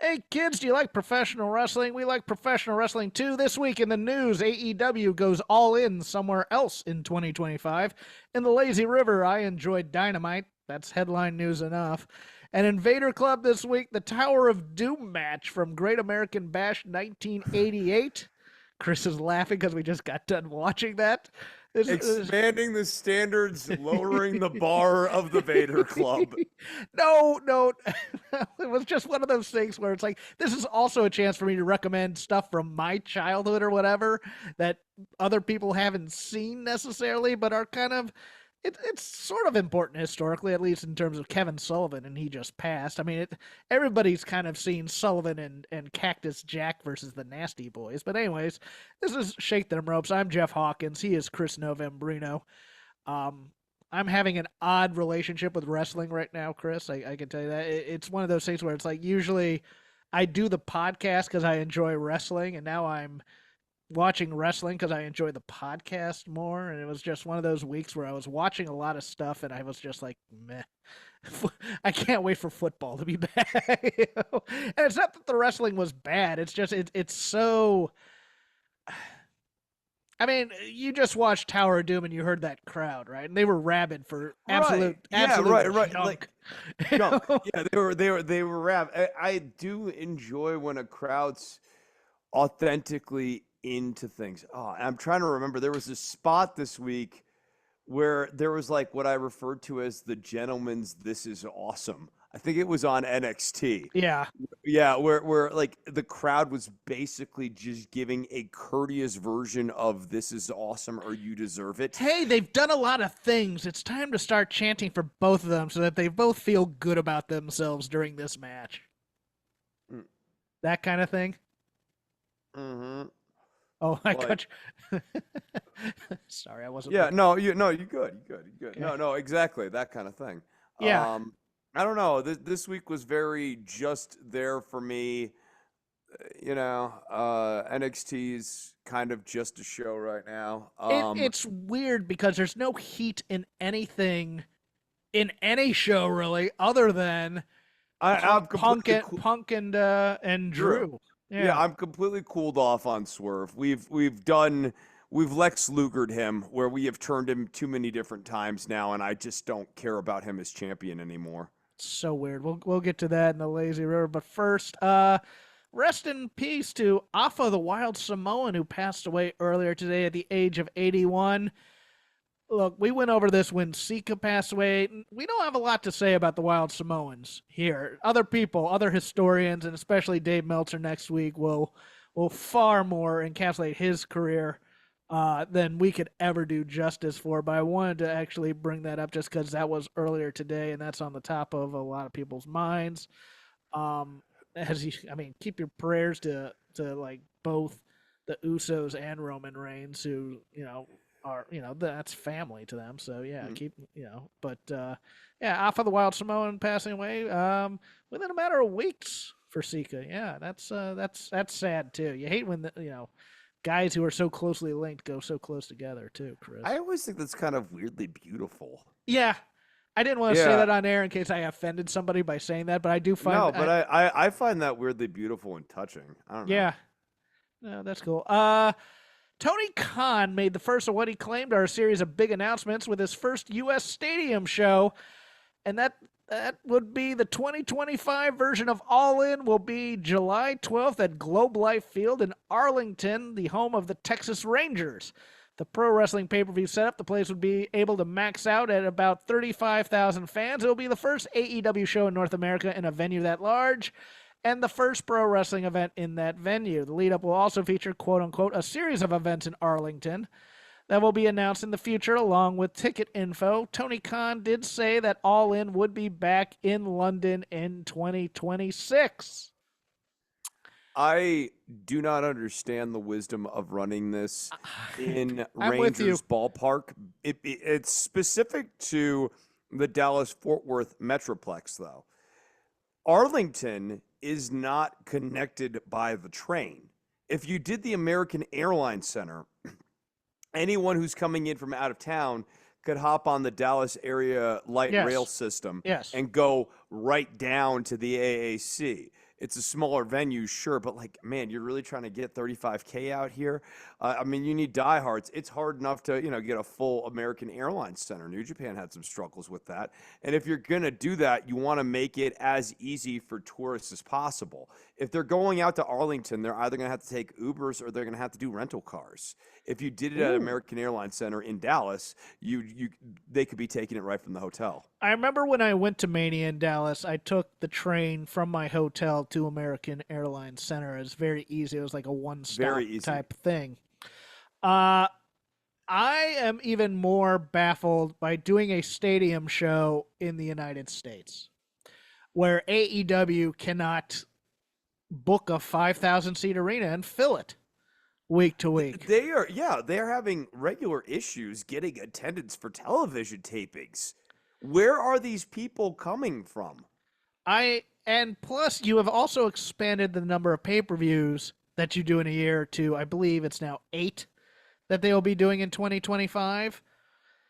Hey kids, do you like professional wrestling? We like professional wrestling too. This week in the news, AEW goes all in somewhere else in 2025. In the Lazy River, I enjoyed Dynamite. That's headline news enough. And in Vader Club this week, the Tower of Doom match from Great American Bash 1988. Chris is laughing because we just got done watching that. This Expanding the standards, lowering the bar of the Vader Club. no. It was just one of those things where it's like, this is also a chance for me to recommend stuff from my childhood or whatever that other people haven't seen necessarily, but are kind of. It's sort of important historically, at least in terms of Kevin Sullivan, and he just passed. I mean, everybody's kind of seen Sullivan and Cactus Jack versus the Nasty Boys. But anyways, this is Shake Them Ropes. I'm Jeff Hawkins. He is Chris Novembrino. Um, I'm having an odd relationship with wrestling right now, Chris. I can tell you that. It's one of those things where it's like usually I do the podcast because I enjoy wrestling, and now I'm watching wrestling because I enjoy the podcast more. And it was just one of those weeks where I was watching a lot of stuff, and I was just like, meh. I can't wait for football to be back. And it's not that the wrestling was bad. It's just it's so. I mean, you just watched Tower of Doom and you heard that crowd, right? And they were rabid for Right. Yeah, absolute right. junk. Like junk. Yeah, they were rap. I do enjoy when a crowd's authentically into things. Oh, I'm trying to remember. There was a spot this week where there was like what I referred to as the gentleman's "This is awesome." I think it was on NXT. Yeah. Yeah, where like the crowd was basically just giving a courteous version of "This is awesome" or "You deserve it." Hey, they've done a lot of things. It's time to start chanting for both of them so that they both feel good about themselves during this match. Mm, That kind of thing. Mm-hmm. Oh, I Like, got you. Sorry, I wasn't yeah, looking. you good. Okay. No, exactly that kind of thing. Yeah. Um, I don't know. This week was very just there for me. NXT's kind of just a show right now. It's weird because there's no heat in anything in any show really, other than I'm completely Punk and Drew. Drew. Yeah, Yeah. I'm completely cooled off on Swerve. We've Lex Lugered him where we have turned him too many different times now, and I just don't care about him as champion anymore. So weird. We'll get to that in the lazy river, but first, rest in peace to Afa the Wild Samoan who passed away earlier today at the age of 81. Look, we went over this when Sika passed away. We don't have a lot to say about the Wild Samoans here. Other people, other historians, and especially Dave Meltzer next week will far more encapsulate his career than we could ever do justice for. But I wanted to actually bring that up just because that was earlier today, and that's on the top of a lot of people's minds. Um, I mean, keep your prayers to like both the Usos and Roman Reigns, who are that's family to them. So yeah, Mm. keep But yeah, off of the Wild Samoan passing away within a matter of weeks for Sika. Yeah, that's sad too. You hate when guys who are so closely linked go so close together too, I Chris. always think that's kind of weirdly beautiful. Yeah, I didn't want to say Yeah, that on air in case I offended somebody by saying that, but I do find no, but I find that weirdly beautiful and touching. I don't know. yeah, no, that's cool. Tony Khan made the first of what he claimed are a series of big announcements with his first U.S. stadium show, and that would be the 2025 version of All In will be July 12th at Globe Life Field in Arlington, the home of the Texas Rangers. The pro wrestling pay-per-view setup, the place would be able to max out at about 35,000 fans. It will be the first AEW show in North America in a venue that large, and the first pro wrestling event in that venue. The lead up will also feature, quote unquote, a series of events in Arlington that will be announced in the future along with ticket info. Tony Khan did say that All In would be back in London in 2026. I do not understand the wisdom of running this in I'm with you. Rangers ballpark. It's specific to the Dallas Fort Worth Metroplex, though. Arlington is not connected by the train. If you did the American Airlines Center, anyone who's coming in from out of town could hop on the Dallas area light rail Yes. system Yes. and go right down to the AAC. it's a smaller venue, sure, but like, man, you're really trying to get 35K out here. I mean, you need diehards. It's hard enough to, get a full American Airlines Center. New Japan had some struggles with that. And if you're going to do that, you want to make it as easy for tourists as possible. If they're going out to Arlington, they're either going to have to take Ubers or they're going to have to do rental cars. If you did it at Ooh. American Airlines Center in Dallas, they could be taking it right from the hotel. I remember when I went to Mania in Dallas, I took the train from my hotel to American Airlines Center. It was very easy. It was like a one-stop Very easy. type thing. Uh, I am even more baffled by doing a stadium show in the United States where AEW cannot book a 5,000 seat arena and fill it week to week. They're having regular issues getting attendance for television tapings. Where are these people coming from? And plus you have also expanded the number of pay-per-views that you do in a year to, I believe it's now 8 that they will be doing in 2025.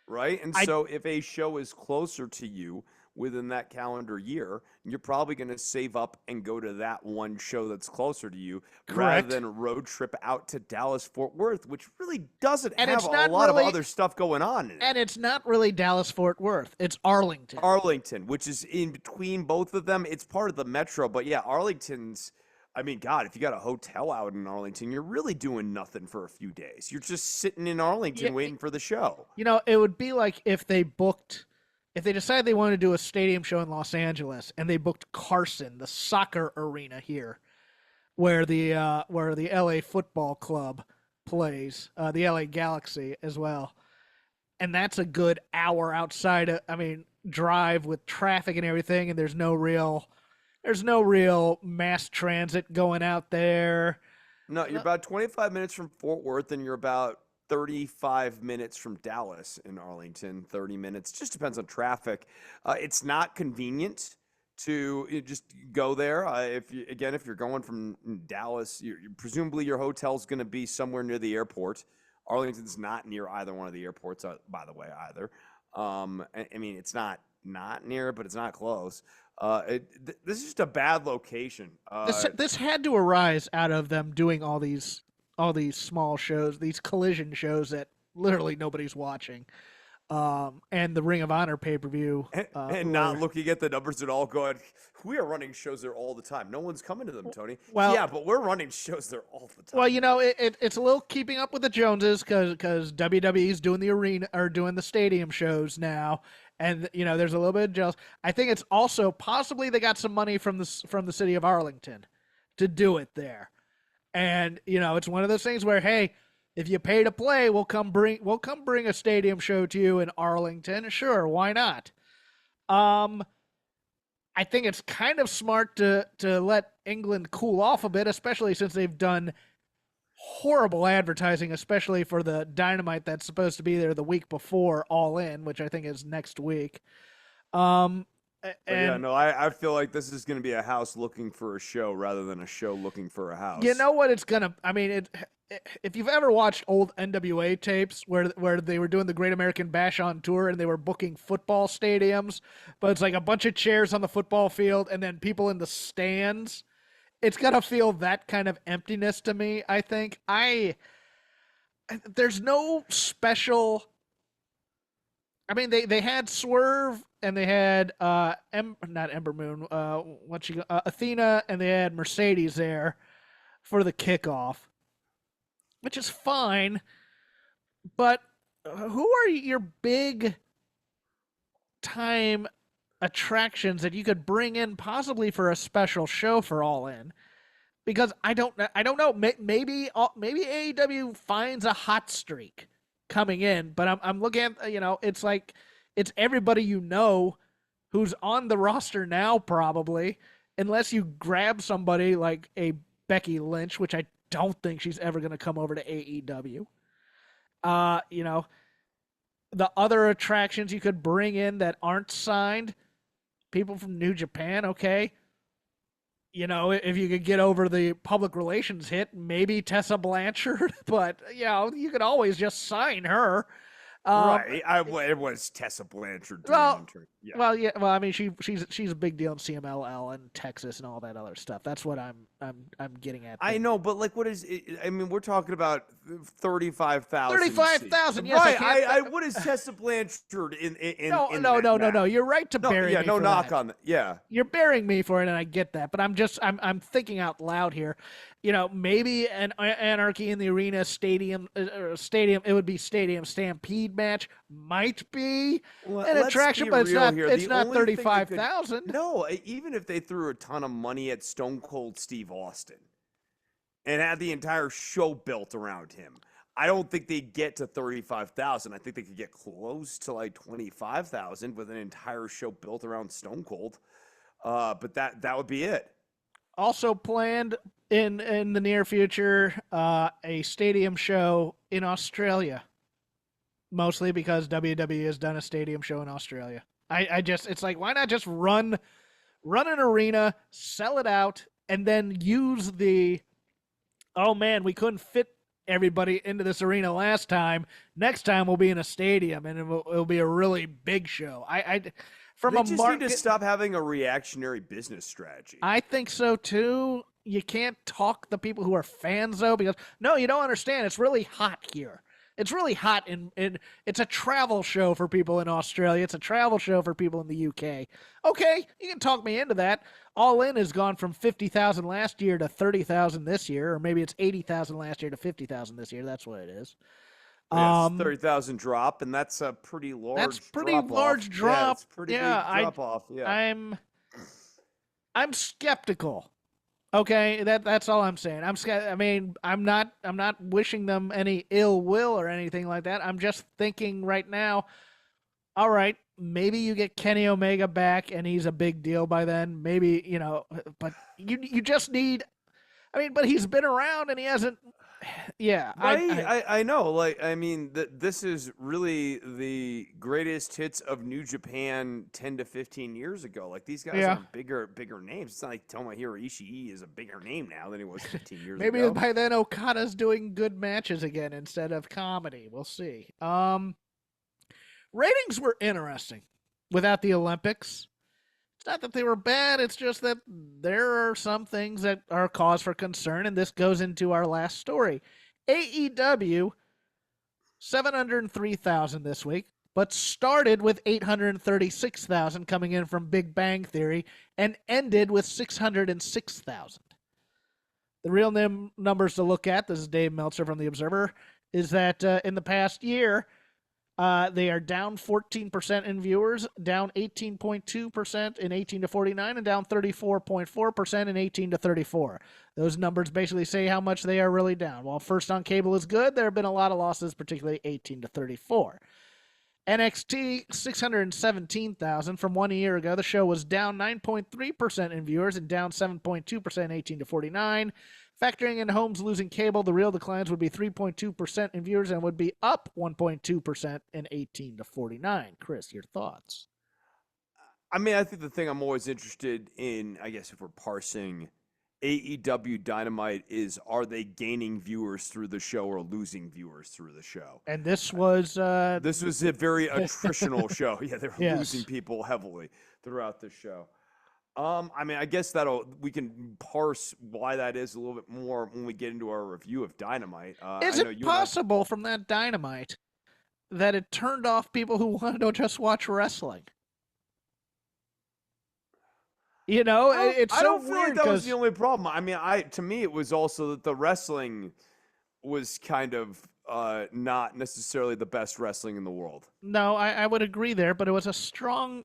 Right? And so if a show is closer to you within that calendar year, you're probably going to save up and go to that one show that's closer to you rather than road trip out to Dallas Fort Worth, which really doesn't have a lot of other stuff going on in it. And it's not really Dallas Fort Worth. It's Arlington. Arlington, which is in between both of them. It's part of the metro, but yeah, Arlington's, I mean, God, if you got a hotel out in Arlington, you're really doing nothing for a few days. You're just sitting in Arlington waiting for the show. It would be like if they decided they wanted to do a stadium show in Los Angeles and they booked Carson, the soccer arena here, where the LA Football Club plays, the LA Galaxy as well. And that's a good hour outside drive with traffic and everything, and there's no real mass transit going out there. No, you're about 25 minutes from Fort Worth, and you're about 35 minutes from Dallas in Arlington, 30 minutes. Just depends on traffic. It's not convenient to just go there. If you're going from Dallas, presumably your hotel's going to be somewhere near the airport. Arlington's not near either one of the airports, by the way, either. I mean, it's not near, but it's not close. This is just a bad location. This had to arise out of them doing all these small shows, these collision shows that literally nobody's watching, and the Ring of Honor pay-per-view, and not looking at the numbers at all, going, we are running shows there all the time. No one's coming to them, Tony. Well, yeah, but we're running shows there all the time. Well, it's a little keeping up with the Joneses because WWE's doing the arena or doing the stadium shows now, and there's a little bit of jealous. I think it's also possibly they got some money from the city of Arlington to do it there. And it's one of those things where, hey, if you pay to play, we'll come bring a stadium show to you in Arlington. Sure, why not? I think it's kind of smart to let England cool off a bit, especially since they've done horrible advertising, especially for the Dynamite that's supposed to be there the week before All In, which I think is next week. I feel like this is going to be a house looking for a show rather than a show looking for a house. You know what it's going to... I mean, if you've ever watched old NWA tapes where they were doing the Great American Bash on tour and they were booking football stadiums, but it's like a bunch of chairs on the football field and then people in the stands, it's going to feel that kind of emptiness to me, I think. There's no special... I mean, they had Swerve and they had not Ember Moon, Athena, and they had Mercedes there for the kickoff, which is fine. But who are your big time attractions that you could bring in possibly for a special show for All In? Because I don't know. Maybe AEW finds a hot streak coming in, but I'm looking at, it's like it's everybody who's on the roster now probably, unless you grab somebody like a Becky Lynch, which I don't think she's ever going to come over to AEW. The other attractions you could bring in that aren't signed, people from New Japan, okay. If you could get over the public relations hit, maybe Tessa Blanchard, but you could always just sign her. Um, Right. It was Tessa Blanchard doing well, intern. Yeah. yeah. Well, I mean, she's a big deal in CMLL and Texas and all that other stuff. That's what I'm getting at I there. know, but like, what is it? I mean, we're talking about 35,000 seats. 35,000. Yes, I Right. can't. What is Tessa Blanchard No, in no, that no, no, no. match? You're right to No, bury yeah, me no for knock that. on that. Yeah. You're burying me for it, and I get that. But I'm thinking out loud here. Maybe an Anarchy in the Arena stadium. It would be Stadium Stampede match. Might be an Let's attraction, be but it's real not. here. It's The not only thing that 35,000. no, even if they threw a ton of money at Stone Cold Steve Austin and had the entire show built around him, I don't think they'd get to 35,000. I think they could get close to like 25,000 with an entire show built around Stone Cold. But that would be it. Also planned in the near future, a stadium show in Australia. Mostly because WWE has done a stadium show in Australia. I just it's like why not just run an arena, sell it out, and then use the oh man, we couldn't fit everybody into this arena last time. Next time we'll be in a stadium and it'll be a really big show. From They a just need to market, stop having a reactionary business strategy. I think so too. You can't talk the people who are fans though because no, you don't understand. It's really hot here. It's really hot in it's a travel show for people in Australia. It's a travel show for people in the UK. Okay, you can talk me into that. All In has gone from 50,000 last year to 30,000 this year, or maybe it's 80,000 last year to 50,000 this year. That's what it is. Yeah, it's 30,000 drop, and that's a pretty That's large pretty drop large off. Yeah, drop. it's pretty Yeah, big drop off. Yeah. I'm I'm skeptical. Okay, that's all I'm saying. I mean, I'm not wishing them any ill will or anything like that. I'm just thinking right now, all right, maybe you get Kenny Omega back and he's a big deal by then. Maybe, but you just need I mean, but he's been around and he hasn't yeah, Right, I know. Like, I mean, this is really the greatest hits of New Japan 10 to 15 years ago. Like, these guys yeah. are bigger names. It's not like Tomohiro Ishii is a bigger name now than he was 15 years Maybe ago. by then Okada's doing good matches again instead of comedy. We'll see. Ratings were interesting without the Olympics. It's not that they were bad, it's just that there are some things that are cause for concern, and this goes into our last story. AEW, 703,000 this week, but started with 836,000 coming in from Big Bang Theory and ended with 606,000. The real numbers to look at, this is Dave Meltzer from The Observer, is that in the past year, they are down 14% in viewers, down 18.2% in 18 to 49, and down 34.4% in 18 to 34. Those numbers basically say how much they are really down. While First on Cable is good, there have been a lot of losses, particularly 18 to 34. NXT, 617,000 from 1 year ago. The show was down 9.3% in viewers and down 7.2% in 18 to 49. Factoring in homes losing cable, the real declines would be 3.2% in viewers and would be up 1.2% in 18 to 49. Chris, your thoughts? I mean, I think the thing I'm always interested in, I guess if we're parsing AEW Dynamite, is are they gaining viewers through the show or losing viewers through the show? And this was a very attritional show. Yeah, they were Yes. losing people heavily throughout the show. I mean, I guess we can parse why that is a little bit more when we get into our review of Dynamite. Is it possible from that Dynamite that it turned off people who wanted to just watch wrestling? You know, it's so I don't feel weird like that was the only problem. I mean, to me, it was also that the wrestling was kind of not necessarily the best wrestling in the world. No, I would agree there, but it was a strong,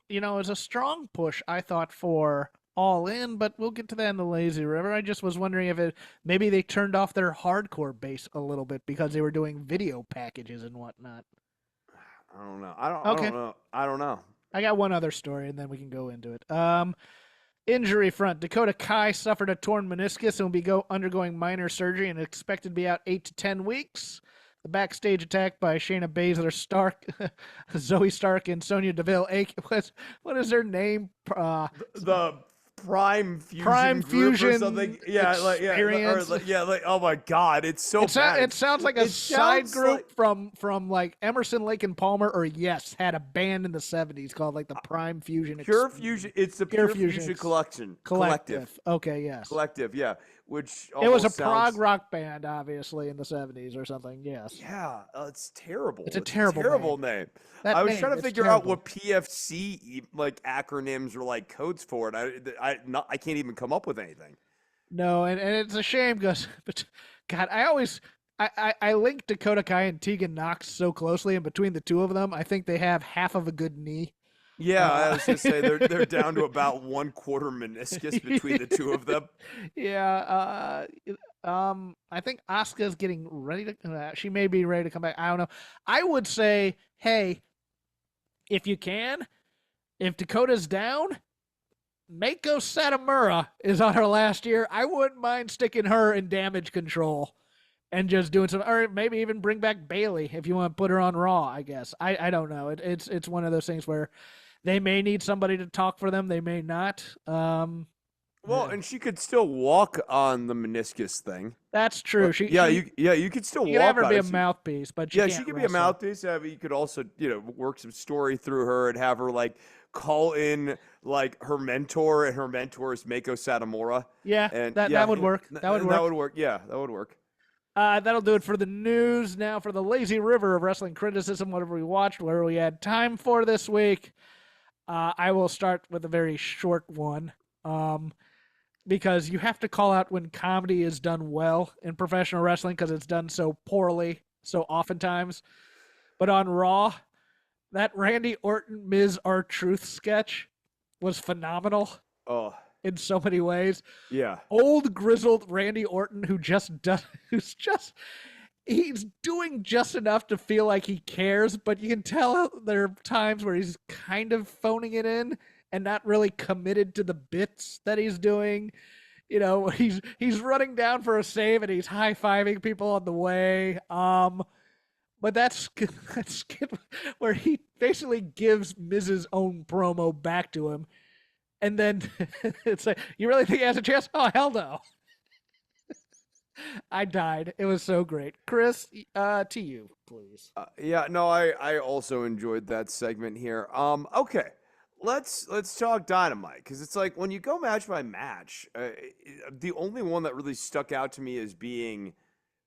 push, I thought, for All In, but we'll get to that in the Lazy River. I just was wondering if maybe they turned off their hardcore base a little bit because they were doing video packages and whatnot. I don't know. I don't know. I got one other story, and then we can go into it. Injury front. Dakota Kai suffered a torn meniscus and will be undergoing minor surgery and expected to be out 8 to 10 weeks. The backstage attack by Shayna Baszler, Stark, Zoe Stark, and Sonya Deville. What is her name? The Prime Prime Fusion group or something. Fusion Yeah, experience. oh my god, it's so bad. It sounds like a It side sounds like group from like Emerson, Lake and Palmer or Yes had a band in the 70s called like the Prime Fusion Pure Fusion. It's the Pure Pure Fusion Fusion collection collective. Collective. Okay, yes. Collective, yeah, which It was a almost prog sounds. rock band, obviously, in the 70s or something. Yes. Yeah, it's It's terrible. a It's a terrible terrible name. name. That I was name, trying to it's figure out terrible. what PFC like acronyms or like codes for it. I can't even come up with anything. No, and it's a shame because, but God, I always I link Dakota Kai and Tegan Knox so closely, and between the two of them, I think they have half of a good knee. Yeah, I Uh, was gonna say they're down to about 1/4 meniscus between the two of them. yeah. I think Asuka's getting ready to. She may be ready to come back. I don't know. I would say, hey, if you can, if Dakota's down, Mako Satomura is on her last year. I wouldn't mind sticking her in damage control and just doing some, or maybe even bring back Bailey if you want to put her on Raw. I guess I don't know. It's one of those things where they may need somebody to talk for them. They may not. Well, and she could still walk on the meniscus thing. That's true. You could still You could have walk her on be it. a mouthpiece, but she Yeah, can't she could be a wrestle. mouthpiece. But you could also, work some story through her and have her like call in like her mentor, and her mentor is Mako Satomura. Yeah, And that would work. That would work. That would work. Yeah, that would work. That'll do it for the news. Now for the lazy river of wrestling criticism, whatever we watched, whatever we had time for this week. I will start with a very short one. Because you have to call out when comedy is done well in professional wrestling because it's done so poorly so oftentimes. But on Raw, that Randy Orton Ms. R-Truth sketch was phenomenal Oh, in so many ways. yeah. Old grizzled Randy Orton who's just he's doing just enough to feel like he cares, but you can tell there are times where he's kind of phoning it in and not really committed to the bits that he's doing. He's running down for a save and he's high-fiving people on the way. But that's where he basically gives Miz's own promo back to him. And then it's like, you really think he has a chance? Oh, hell no. I died. It was so great. Chris, to you, please. Yeah, no, I also enjoyed that segment here. Okay, let's talk Dynamite, because it's like when you go match by match, the only one that really stuck out to me as being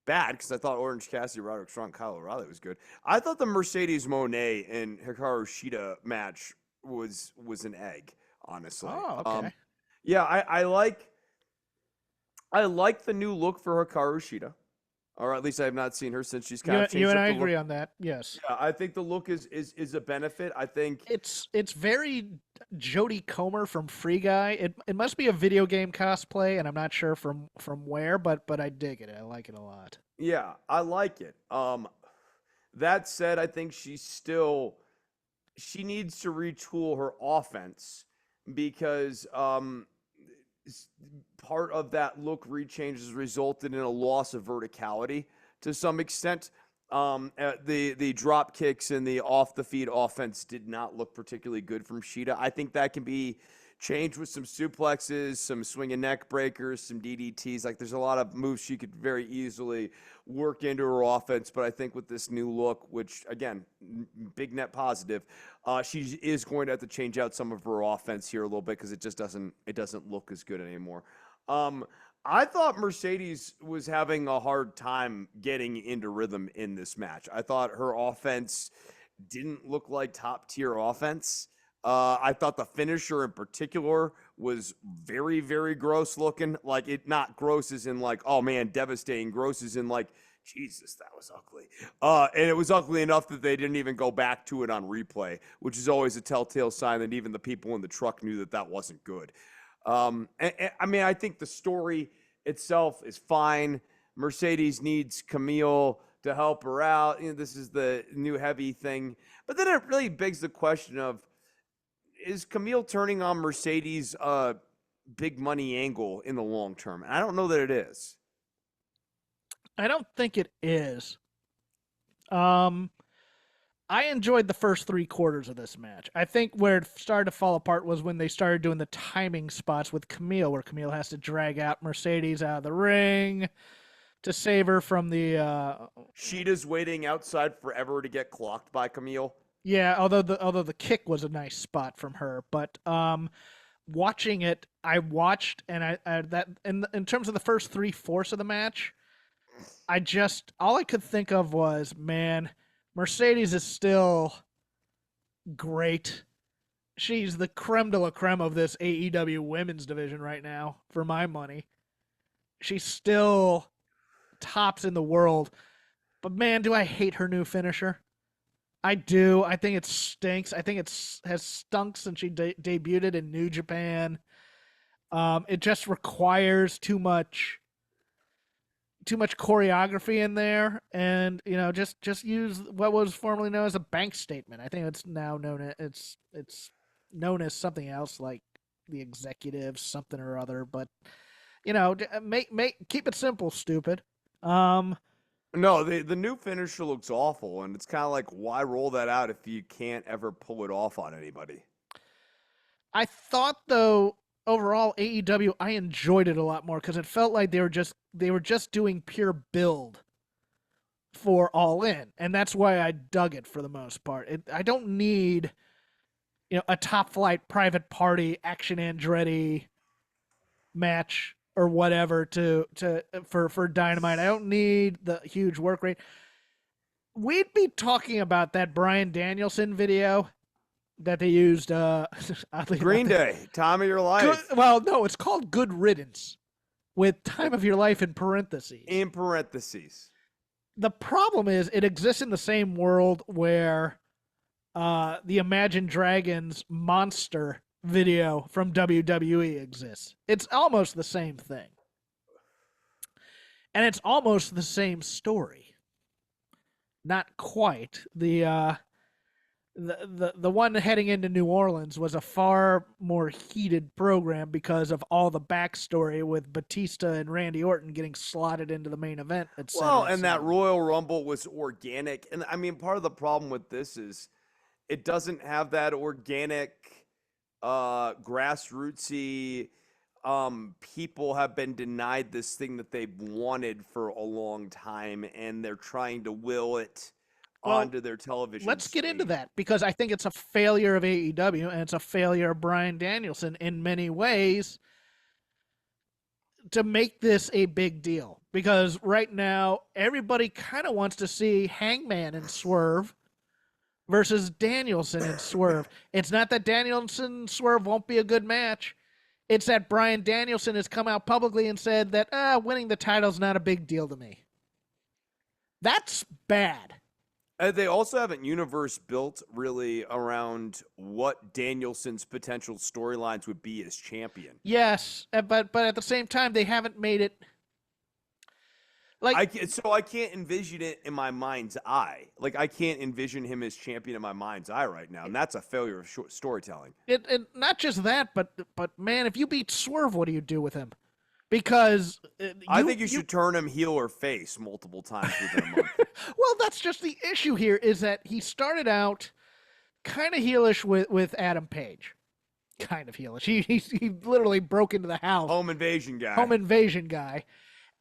bad, because I thought Orange Cassidy, Roderick Strong, Kyle O'Reilly was good. I thought the Mercedes Moné and Hikaru Shida match was an egg, honestly. Oh, okay. Yeah, I like the new look for Hikaru Shida, or at least I have not seen her since she's kind of changed You and up I the look. agree on that. Yes. Yeah, I think the look is a benefit. I think It's very Jodie Comer from Free Guy. It must be a video game cosplay, and I'm not sure from where, but I dig it. I like it a lot. yeah, I like it. That said, I think she needs to retool her offense, because part of that look rechange has resulted in a loss of verticality to some extent. The drop kicks and the off the feed offense did not look particularly good from Sheeta. I think that can be changed with some suplexes, some swinging neck breakers, some DDTs. Like, there's a lot of moves she could very easily work into her offense. But I think with this new look, which again, big net positive, she is going to have to change out some of her offense here a little bit, because it just doesn't look as good anymore. I thought Mercedes was having a hard time getting into rhythm in this match. I thought her offense didn't look like top tier offense. I thought the finisher in particular was very, very gross looking. Like, it not gross as in like, oh man, devastating. Gross as in like, Jesus, that was ugly. And it was ugly enough that they didn't even go back to it on replay, which is always a telltale sign that even the people in the truck knew that wasn't good. I mean, I think the story itself is fine. Mercedes needs Camille to help her out. This is the new heavy thing. But then it really begs the question of, is Camille turning on Mercedes a big money angle in the long term? And I don't know that it is. I don't think it is. Um, I enjoyed the first 3 quarters of this match. I think where it started to fall apart was when they started doing the timing spots with Camille, where Camille has to drag out Mercedes out of the ring to save her from the. Sheeta's waiting outside forever to get clocked by Camille. Yeah, although the kick was a nice spot from her, but watching it, I watched and I that in terms of the first 3/4 of the match, I just all I could think of was, man, Mercedes is still great. She's the creme de la creme of this AEW women's division right now, for my money. She's still tops in the world. But man, do I hate her new finisher. I do. I think it stinks. I think has stunk since she debuted in New Japan. It just requires too much choreography in there, and just use what was formerly known as a bank statement. I think it's now known as it's known as something else, like the executive something or other. But make keep it simple, stupid. No, the new finisher looks awful, and it's kind of like, why roll that out if you can't ever pull it off on anybody? I thought though overall AEW, I enjoyed it a lot more because it felt like they were just doing pure build for All In, and that's why I dug it for the most part. I don't need a top flight private party action Andretti match or whatever for Dynamite. I don't need the huge work rate. We'd be talking about that Bryan Danielson video that they used Green Day, Time of Your Life. Well, no, it's called Good Riddance with Time of Your Life in parentheses. In parentheses. The problem is it exists in the same world where the Imagine Dragons monster video from WWE exists. It's almost the same thing. And it's almost the same story. Not quite. The one heading into New Orleans was a far more heated program because of all the backstory with Batista and Randy Orton getting slotted into the main event, etc. Well, and that Royal Rumble was organic. And I mean, part of the problem with this is it doesn't have that organic, grassrootsy, people have been denied this thing that they've wanted for a long time, and they're trying to will it onto their television. Let's get into that, because I think it's a failure of AEW and it's a failure of Bryan Danielson in many ways to make this a big deal. Because right now, everybody kind of wants to see Hangman and Swerve versus Danielson and Swerve. It's not that Danielson and Swerve won't be a good match. It's that Bryan Danielson has come out publicly and said that winning the title's not a big deal to me. That's bad. They also haven't universe built really around what Danielson's potential storylines would be as champion. Yes, but at the same time, they haven't made it like I can't envision it in my mind's eye. Like, I can't envision him as champion in my mind's eye right now, and that's a failure of storytelling. It not just that, but man, if you beat Swerve, what do you do with him? Because I think you should turn him heel or face multiple times within a month. Well, that's just the issue here, is that he started out kind of heelish with Adam Page. Kind of heelish. He literally broke into the house. Home invasion guy.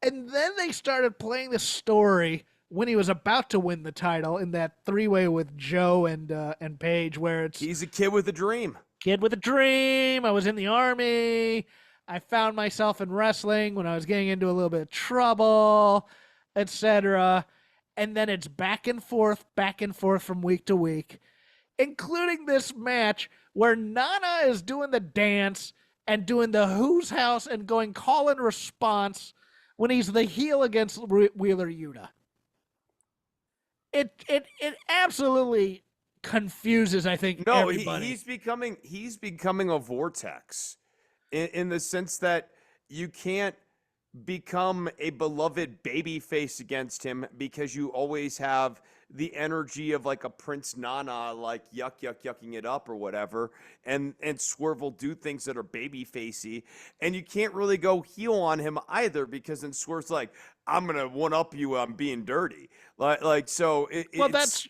And then they started playing the story when he was about to win the title in that three-way with Joe and Page, where he's a kid with a dream. Kid with a dream. I was in the Army. I found myself in wrestling when I was getting into a little bit of trouble, etc. And then it's back and forth from week to week, including this match where Nana is doing the dance and doing the Who's House and going call and response when he's the heel against Wheeler Yuta. It absolutely confuses, I think, everybody. He's becoming a vortex in the sense that you can't become a beloved baby face against him because you always have the energy of like a Prince Nana, like yucking it up or whatever, and Swerve will do things that are baby facey, and you can't really go heel on him either because then Swerve's like, I'm gonna one up you on being dirty, so Well, it's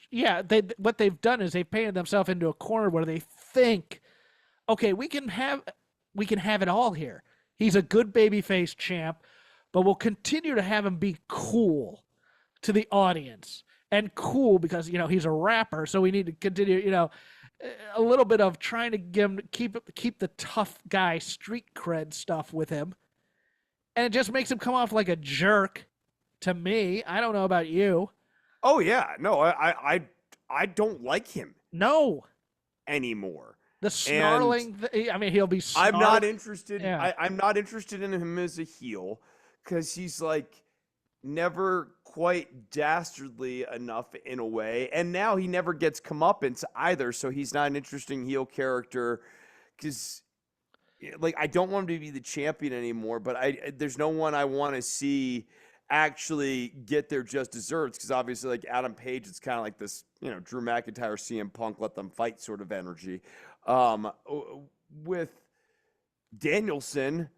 what they've done is they've painted themselves into a corner where they think, okay, we can have it all here. He's a good babyface champ, but we'll continue to have him be cool to the audience and cool because he's a rapper, so we need to continue a little bit of trying to keep the tough guy street cred stuff with him, and it just makes him come off like a jerk to me. I don't know about you. oh yeah, no, I don't like him No, anymore. the snarling. I mean, he'll be. I'm not interested. Yeah. I'm not interested in him as a heel because he's like never quite dastardly enough in a way, and now he never gets comeuppance either. So he's not an interesting heel character because, like, I don't want him to be the champion anymore. But there's no one I want to see actually get their just desserts because obviously, like Adam Page, it's kind of like this, Drew McIntyre, CM Punk, let them fight sort of energy. With Danielson,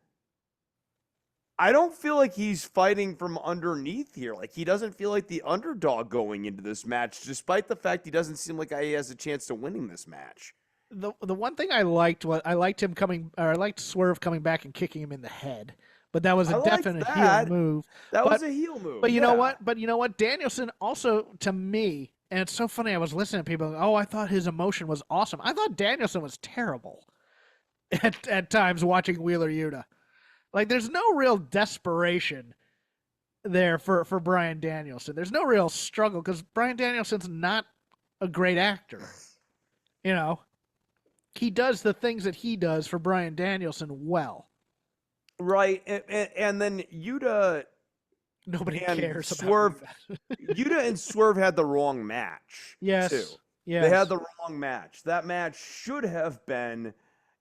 I don't feel like he's fighting from underneath here. Like, he doesn't feel like the underdog going into this match, despite the fact he doesn't seem like he has a chance to winning this match. The one thing I liked I liked Swerve coming back and kicking him in the head, but that was a definite heel move. That was a heel move. But you know what? But you know what? Danielson also, to me, and it's so funny. I was listening to people. Oh, I thought his emotion was awesome. I thought Danielson was terrible at times watching Wheeler Yuta. Like, there's no real desperation there for Bryan Danielson. There's no real struggle because Bryan Danielson's not a great actor. He does the things that he does for Bryan Danielson well. Right. And then Yuta. Nobody cares Swerve. Yuta and Swerve had the wrong match. Yes. Too. Yes. They had the wrong match. That match should have been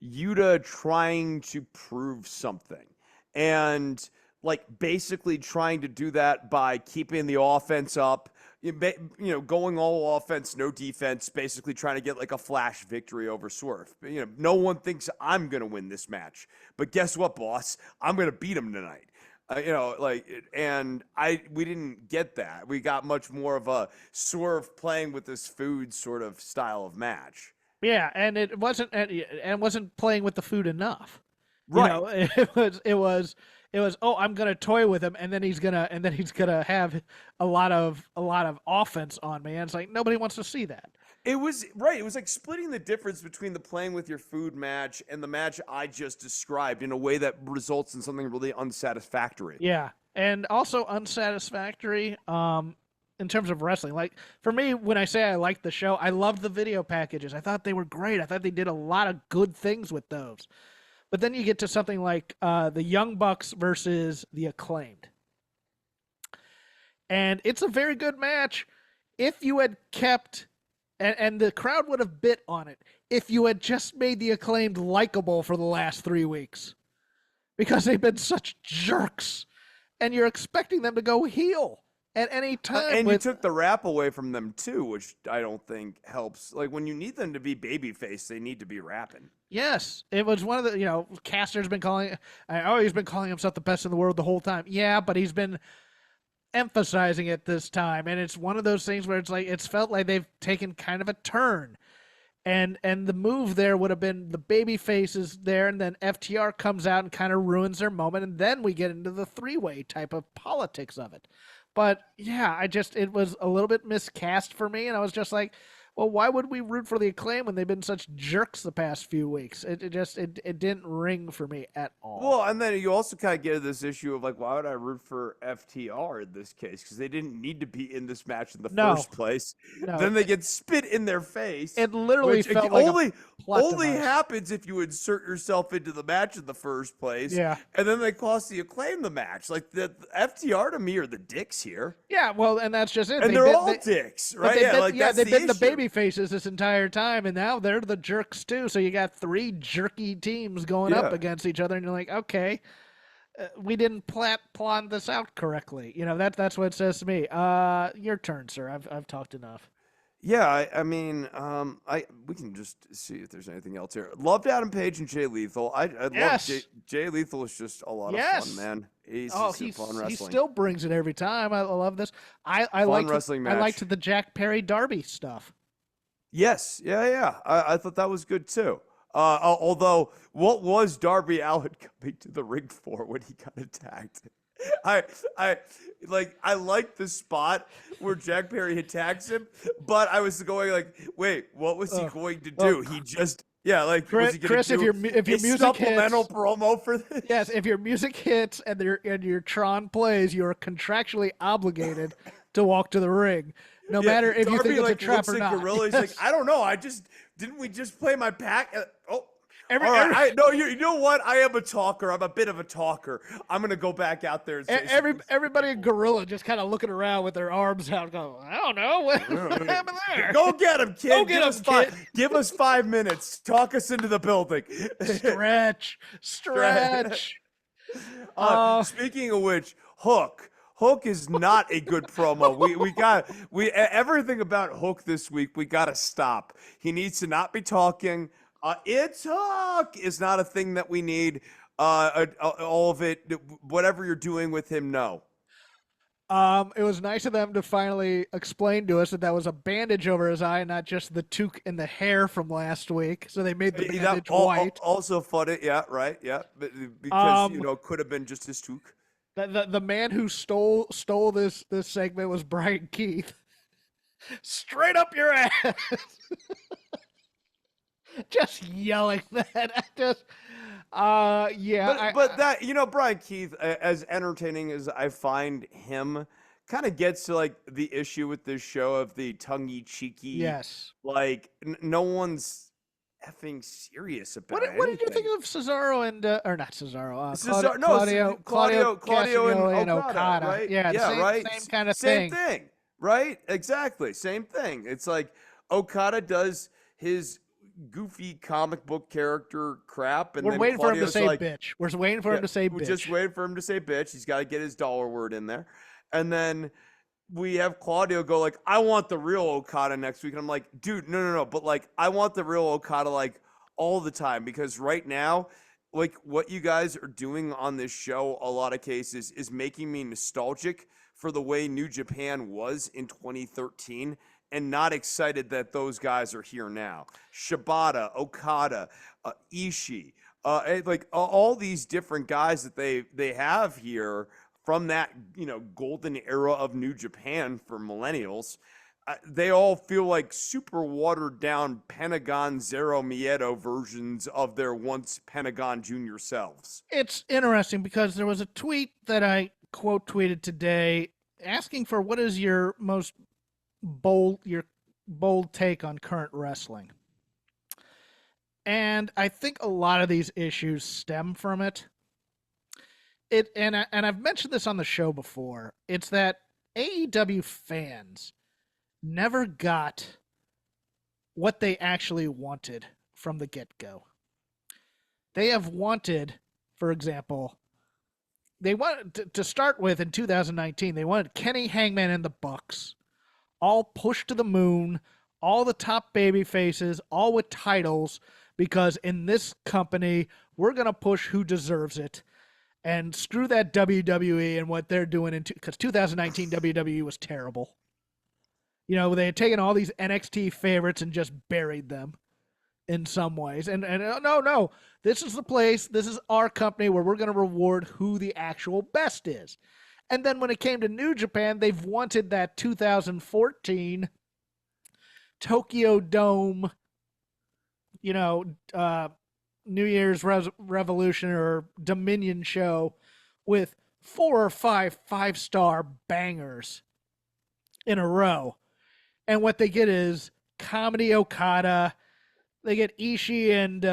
Yuta trying to prove something. And like basically trying to do that by keeping the offense up, going all offense, no defense, basically trying to get like a flash victory over Swerve. No one thinks I'm going to win this match, but guess what, boss? I'm going to beat him tonight. We didn't get that. We got much more of a Swerve playing with this food sort of style of match. Yeah, and it wasn't playing with the food enough. Right. It was oh, I'm gonna toy with him, and then he's gonna have a lot of offense on me, and it's like nobody wants to see that. It was right. It was like splitting the difference between the playing with your food match and the match I just described in a way that results in something really unsatisfactory. Yeah, and also unsatisfactory in terms of wrestling. Like, for me, when I say I liked the show, I loved the video packages. I thought they were great. I thought they did a lot of good things with those. But then you get to something like the Young Bucks versus the Acclaimed. And it's a very good match if you had kept, and the crowd would have bit on it, if you had just made the Acclaimed likable for the last 3 weeks. Because they've been such jerks. And you're expecting them to go heel at any time. And you took the rap away from them too, which I don't think helps. Like, when you need them to be babyface, they need to be rapping. Yes, it was one of the, Caster's been he's been calling himself the best in the world the whole time. Yeah, but he's been emphasizing it this time. And it's one of those things where it's felt like they've taken kind of a turn. And the move there would have been the baby faces there, and then FTR comes out and kind of ruins their moment. And then we get into the three-way type of politics of it. But yeah, it was a little bit miscast for me. And I was just like, well, why would we root for the Acclaim when they've been such jerks the past few weeks? It didn't ring for me at all. Well, and then you also kind of get this issue of like, why would I root for FTR in this case? Because they didn't need to be in this match in the first place. No. Then they get spit in their face. It literally felt like only happens if you insert yourself into the match in the first place. Yeah. And then they cost the Acclaim the match. Like, the FTR to me are the dicks here. Yeah, well, and that's just it. And they're all dicks, right? They've been the baby faces this entire time, and now they're the jerks too. So you got 3 jerky teams going up against each other, and you're like, okay, we didn't plan this out correctly. That's what it says to me. Your turn, sir. I've talked enough. Yeah, I mean, we can just see if there's anything else here. Loved Adam Page and Jay Lethal. I love Yes, Jay Lethal is just a lot of fun, yes. man. He's Oh, just a fun he wrestling, still brings it every time. I love this. I fun liked wrestling I match. liked the Jack Perry Darby stuff. Yes, yeah. I thought that was good too. Although, what was Darby Allin coming to the ring for when he got attacked? I I I liked the spot where Jack Perry attacks him, but I was going like, wait, what was he going to Well, do? He just was he going Chris, to do if your a music supplemental hits, promo for this? yes, if your music hits and your Tron plays, you are contractually obligated to walk to the ring, no Yeah, matter if you think Darby it's a trap looks or at not. Gorilla. He's like, Yes. I don't know. Didn't we just play my pack? Oh, Every, all right. every, I no, you know what? I am a talker. I'm a bit of a talker. I'm gonna go back out there and say everybody in Gorilla just kind of looking around with their arms out, going, I don't know what happened there. Go get him, kid. Go get him, kid. Give us 5 minutes. Talk us into the building. Stretch. Uh, Speaking of which, Hook. Hook is not a good promo. Everything about Hook this week. We got to stop. He needs to not be talking. It's Hook is not a thing that we need. All of it, whatever you're doing with him, no. It was nice of them to finally explain to us that was a bandage over his eye, not just the toque in the hair from last week. So they made the bandage white. Also funny, yeah, right, yeah, because could have been just his toque. The man who stole this segment was Brian Keith. Straight up your ass. Just yelling that. But that Brian Keith, as entertaining as I find him, kind of gets to like the issue with this show of the tonguey cheeky. Yes. Like no one's effing serious about it. What did you think of Cesaro and or not Cesaro? Claudio and Okada. Right? Yeah, right. Same kind of thing. Same thing, right? Exactly, same thing. It's like Okada does his goofy comic book character crap, and we're then waiting Claudio's for him to say like, bitch. We're waiting for him to say bitch. We're just waiting for him to say bitch. He's got to get his dollar word in there, and then we have Claudio go like, I want the real Okada next week. And I'm like, dude, no. But like, I want the real Okada like all the time, because right now, like what you guys are doing on this show, a lot of cases is making me nostalgic for the way New Japan was in 2013 and not excited that those guys are here now. Shibata, Okada, Ishii, all these different guys that they have here from that golden era of New Japan for millennials, they all feel like super watered down Pentagon Zero Miedo versions of their once Pentagon Junior selves. It's interesting because there was a tweet that I quote tweeted today asking for what is your most bold take on current wrestling. And I think a lot of these issues stem from it. And I've mentioned this on the show before. It's that AEW fans never got what they actually wanted from the get-go. They have wanted, for example, they wanted to start with in 2019, they wanted Kenny Hangman and the Bucks all pushed to the moon, all the top baby faces, all with titles, because in this company, we're going to push who deserves it. And screw that WWE and what they're doing because 2019 WWE was terrible. They had taken all these NXT favorites and just buried them in some ways. And no, this is the place, this is our company where we're going to reward who the actual best is. And then when it came to New Japan, they've wanted that 2014 Tokyo Dome, New Year's Revolution or Dominion show with 4 or 5 5-star bangers in a row. And what they get is comedy Okada. They get Ishii and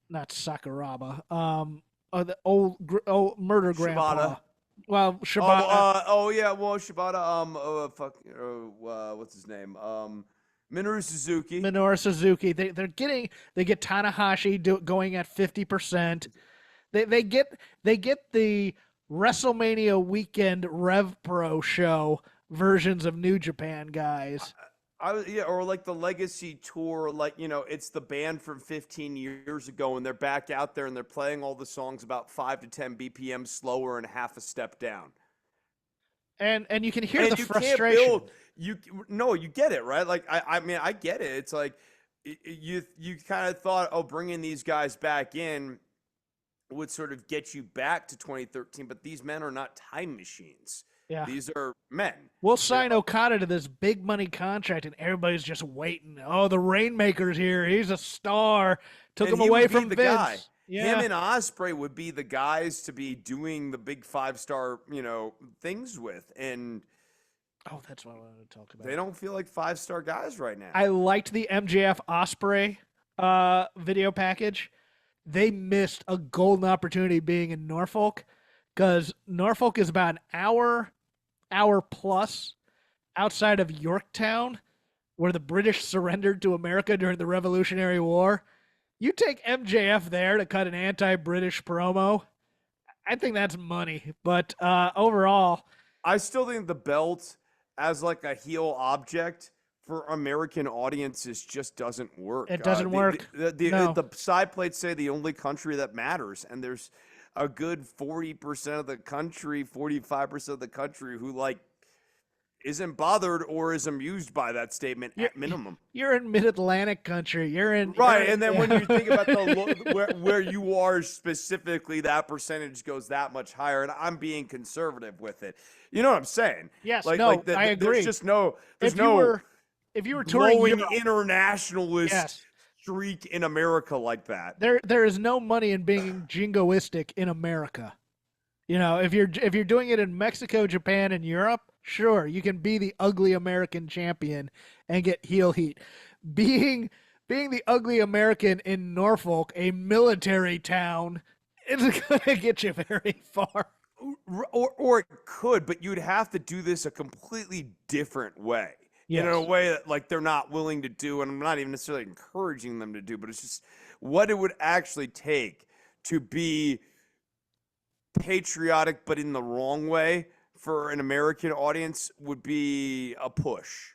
not Sakuraba. The old murder grandpa. Shibata. Well, Shibata. Shibata. What's his name? Minoru Suzuki. They get Tanahashi going at 50%. They get the WrestleMania weekend Rev Pro show versions of New Japan guys. Yeah, or like the Legacy Tour, like it's the band from 15 years ago, and they're back out there and they're playing all the songs about 5 to 10 BPM slower and half a step down. And you can hear the And you can't frustration. build you no, you get it, right? Like I mean, I get it. It's like you kind of thought, oh, bringing these guys back in would sort of get you back to 2013, but these men are not time machines. Yeah. These are men. We'll They're sign Okada to this big money contract, and everybody's just waiting. Oh, the Rainmaker's here. He's a star. Took and him he away would be from the Vince. guy. Yeah. Him and Osprey would be the guys to be doing the big 5-star, things with. And Oh, that's what I wanted to talk about. they don't feel like 5-star guys right now. I liked the MJF Osprey video package. They missed a golden opportunity being in Norfolk because Norfolk is about an hour plus outside of Yorktown, where the British surrendered to America during the Revolutionary War. You take MJF there to cut an anti-British promo. I think that's money. But overall, I still think the belt as like a heel object for American audiences just doesn't work. it doesn't work. No. The side plates say the only country that matters, and there's a good 40% of the country, 45% of the country who like isn't bothered or is amused by that statement at minimum. You're in mid-Atlantic country. Right, and then when you think about where you are specifically, that percentage goes that much higher, and I'm being conservative with it. You know what I'm saying? Yes, no, I agree. There's just no, if you were touring glowing Europe, internationalist yes, streak in America like that. there is no money in being jingoistic in America. If you're doing it in Mexico, Japan, and Europe, sure, you can be the ugly American champion and get heel heat. Being the ugly American in Norfolk, a military town, isn't going to get you very far. Or it could, but you'd have to do this a completely different way. Yes. In a way that like they're not willing to do, and I'm not even necessarily encouraging them to do, but it's just what it would actually take to be patriotic but in the wrong way for an American audience would be a push,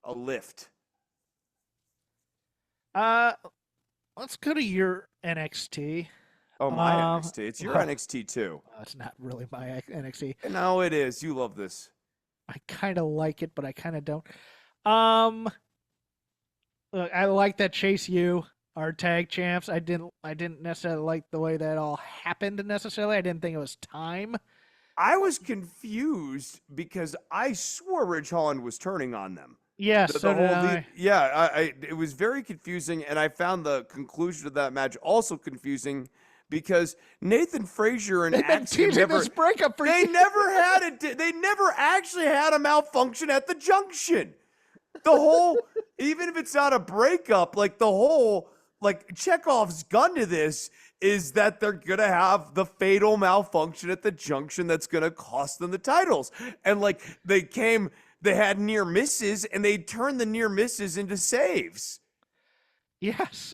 a lift. Let's go to your NXT. Oh, my NXT. It's your NXT too. It's not really my NXT. No, it is. You love this. I kind of like it, but I kind of don't. Look, I like that Chase U are tag champs. I didn't necessarily like the way that all happened necessarily. I didn't think it was time. I was confused because I swore Ridge Holland was turning on them. Yes, so did I. Yeah, it was very confusing, and I found the conclusion of that match also confusing because Nathan Frazier and Axiom this breakup for they years. they never actually had a malfunction at the junction. The whole, even if it's not a breakup, like the whole, like Chekhov's gun to this is that they're gonna have the fatal malfunction at the junction that's gonna cost them the titles. And like they had near misses, and they turned the near misses into saves. Yes,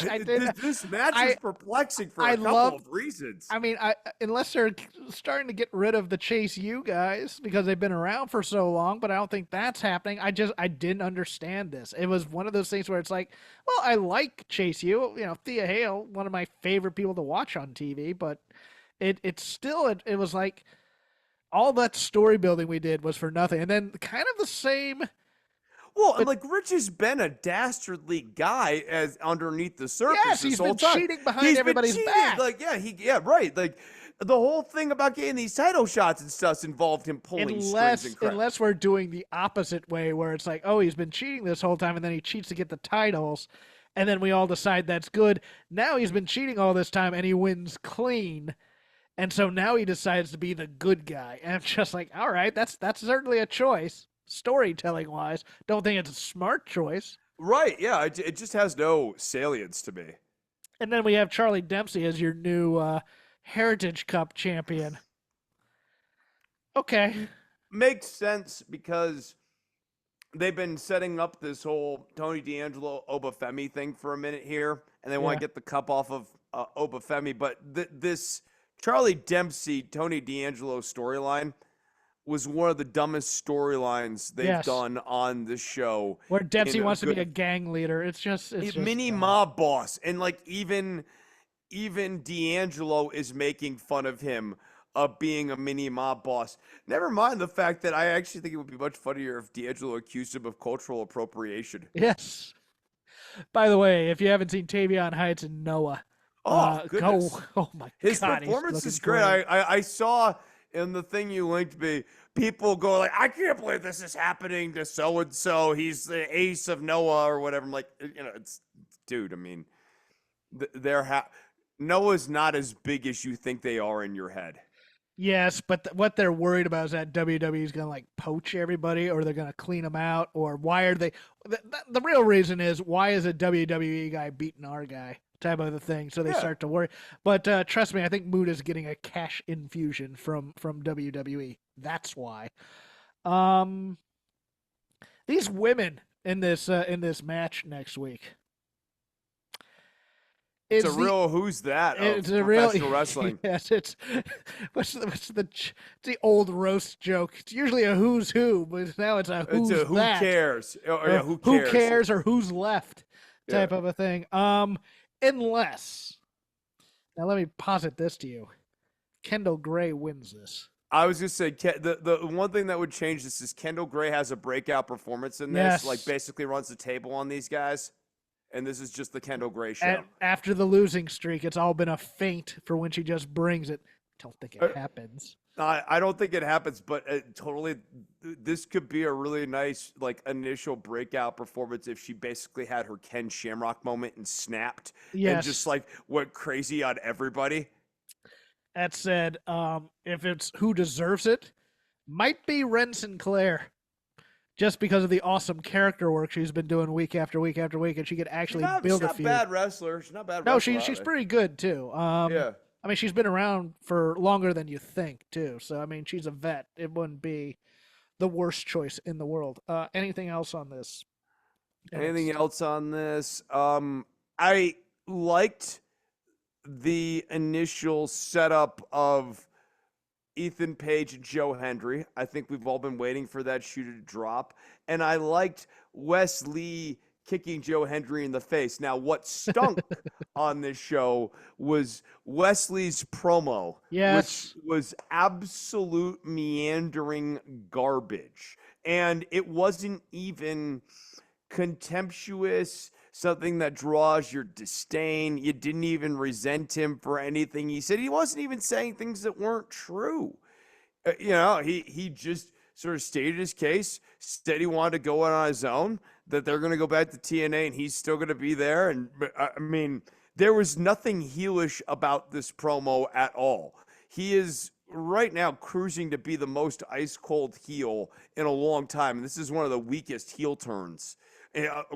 I did. This match is perplexing for a couple of reasons. I mean, unless they're starting to get rid of the Chase U guys because they've been around for so long, but I don't think that's happening. I didn't understand this. It was one of those things where it's like, well, I like Chase U, Thea Hale, one of my favorite people to watch on TV, but it was like all that story building we did was for nothing, and then kind of the same. Well, and like Rich has been a dastardly guy as underneath the surface. Yes, he's this whole been time. cheating behind everybody's back. Like, right. Like the whole thing about getting these title shots and stuff involved him pulling strings and crap. Unless we're doing the opposite way, where it's like, oh, he's been cheating this whole time, and then he cheats to get the titles, and then we all decide that's good. Now he's been cheating all this time, and he wins clean. And so now he decides to be the good guy. And I'm just like, all right, that's certainly a choice. Storytelling wise, don't think it's a smart choice. Right, yeah, it just has no salience to me. And then we have Charlie Dempsey as your new Heritage Cup champion. Okay. Makes sense because they've been setting up this whole Tony D'Angelo Obafemi thing for a minute here, and they want to get the cup off of Obafemi, but this Charlie Dempsey, Tony D'Angelo storyline was one of the dumbest storylines they've Yes. done on the show. Where Dempsey In a wants to be a good gang leader. It's just mini dumb. mob boss, and like even D'Angelo is making fun of him of being a mini mob boss. Never mind the fact that I actually think it would be much funnier if D'Angelo accused him of cultural appropriation. Yes. By the way, if you haven't seen Tavion Heights and Noah, Oh go. goodness, Oh my his God, he's performance looking is great. I saw in the thing you linked me, people go like, I can't believe this is happening to so and so. He's the ace of Noah or whatever. I'm like, it's dude. I mean, they're Noah's not as big as you think they are in your head. Yes, but what they're worried about is that WWE is going to like poach everybody, or they're going to clean them out, or why are they? The real reason is why is a WWE guy beating our guy type of the thing. So they Yeah. start to worry. But trust me, I think Mood is getting a cash infusion from WWE. That's why. Um, these women in this match next week. It's a real who's that of It's a professional real wrestling. yes. It's what's the old roast joke. It's usually a who's who, but now it's a who's It's a who that. cares? Oh, yeah, who Who cares? cares or who's left type Yeah. of a thing. Unless now let me posit this to you, Kendall Gray wins this. I was gonna say the one thing that would change this is Kendall Gray has a breakout performance in this, Yes. like basically runs the table on these guys, and this is just the Kendall Gray show. After the losing streak, it's all been a feint for when she just brings it. Don't think it happens. I don't think it happens, but totally, this could be a really nice like initial breakout performance if she basically had her Ken Shamrock moment and snapped and just like went crazy on everybody. That said, if it's who deserves it, might be Ren Sinclair. Just because of the awesome character work she's been doing week after week after week, and she could actually build a feud. She's not bad wrestler. She's not bad. No, wrestler, she's pretty good too. Yeah. I mean, she's been around for longer than you think too. So I mean, she's a vet. It wouldn't be the worst choice in the world. Anything else on this? Anything else on this? I liked the initial setup of Ethan Page and Joe Hendry. I think we've all been waiting for that shoe to drop. And I liked Wes Lee kicking Joe Hendry in the face. Now, what stunk on this show was Wesley's promo, Yes. which was absolute meandering garbage. And it wasn't even contemptuous, something that draws your disdain. You didn't even resent him for anything he said. He wasn't even saying things that weren't true. He just sort of stated his case, said he wanted to go out on his own, that they're going to go back to TNA and he's still going to be there. And I mean, there was nothing heelish about this promo at all. He is right now cruising to be the most ice cold heel in a long time. And this is one of the weakest heel turns.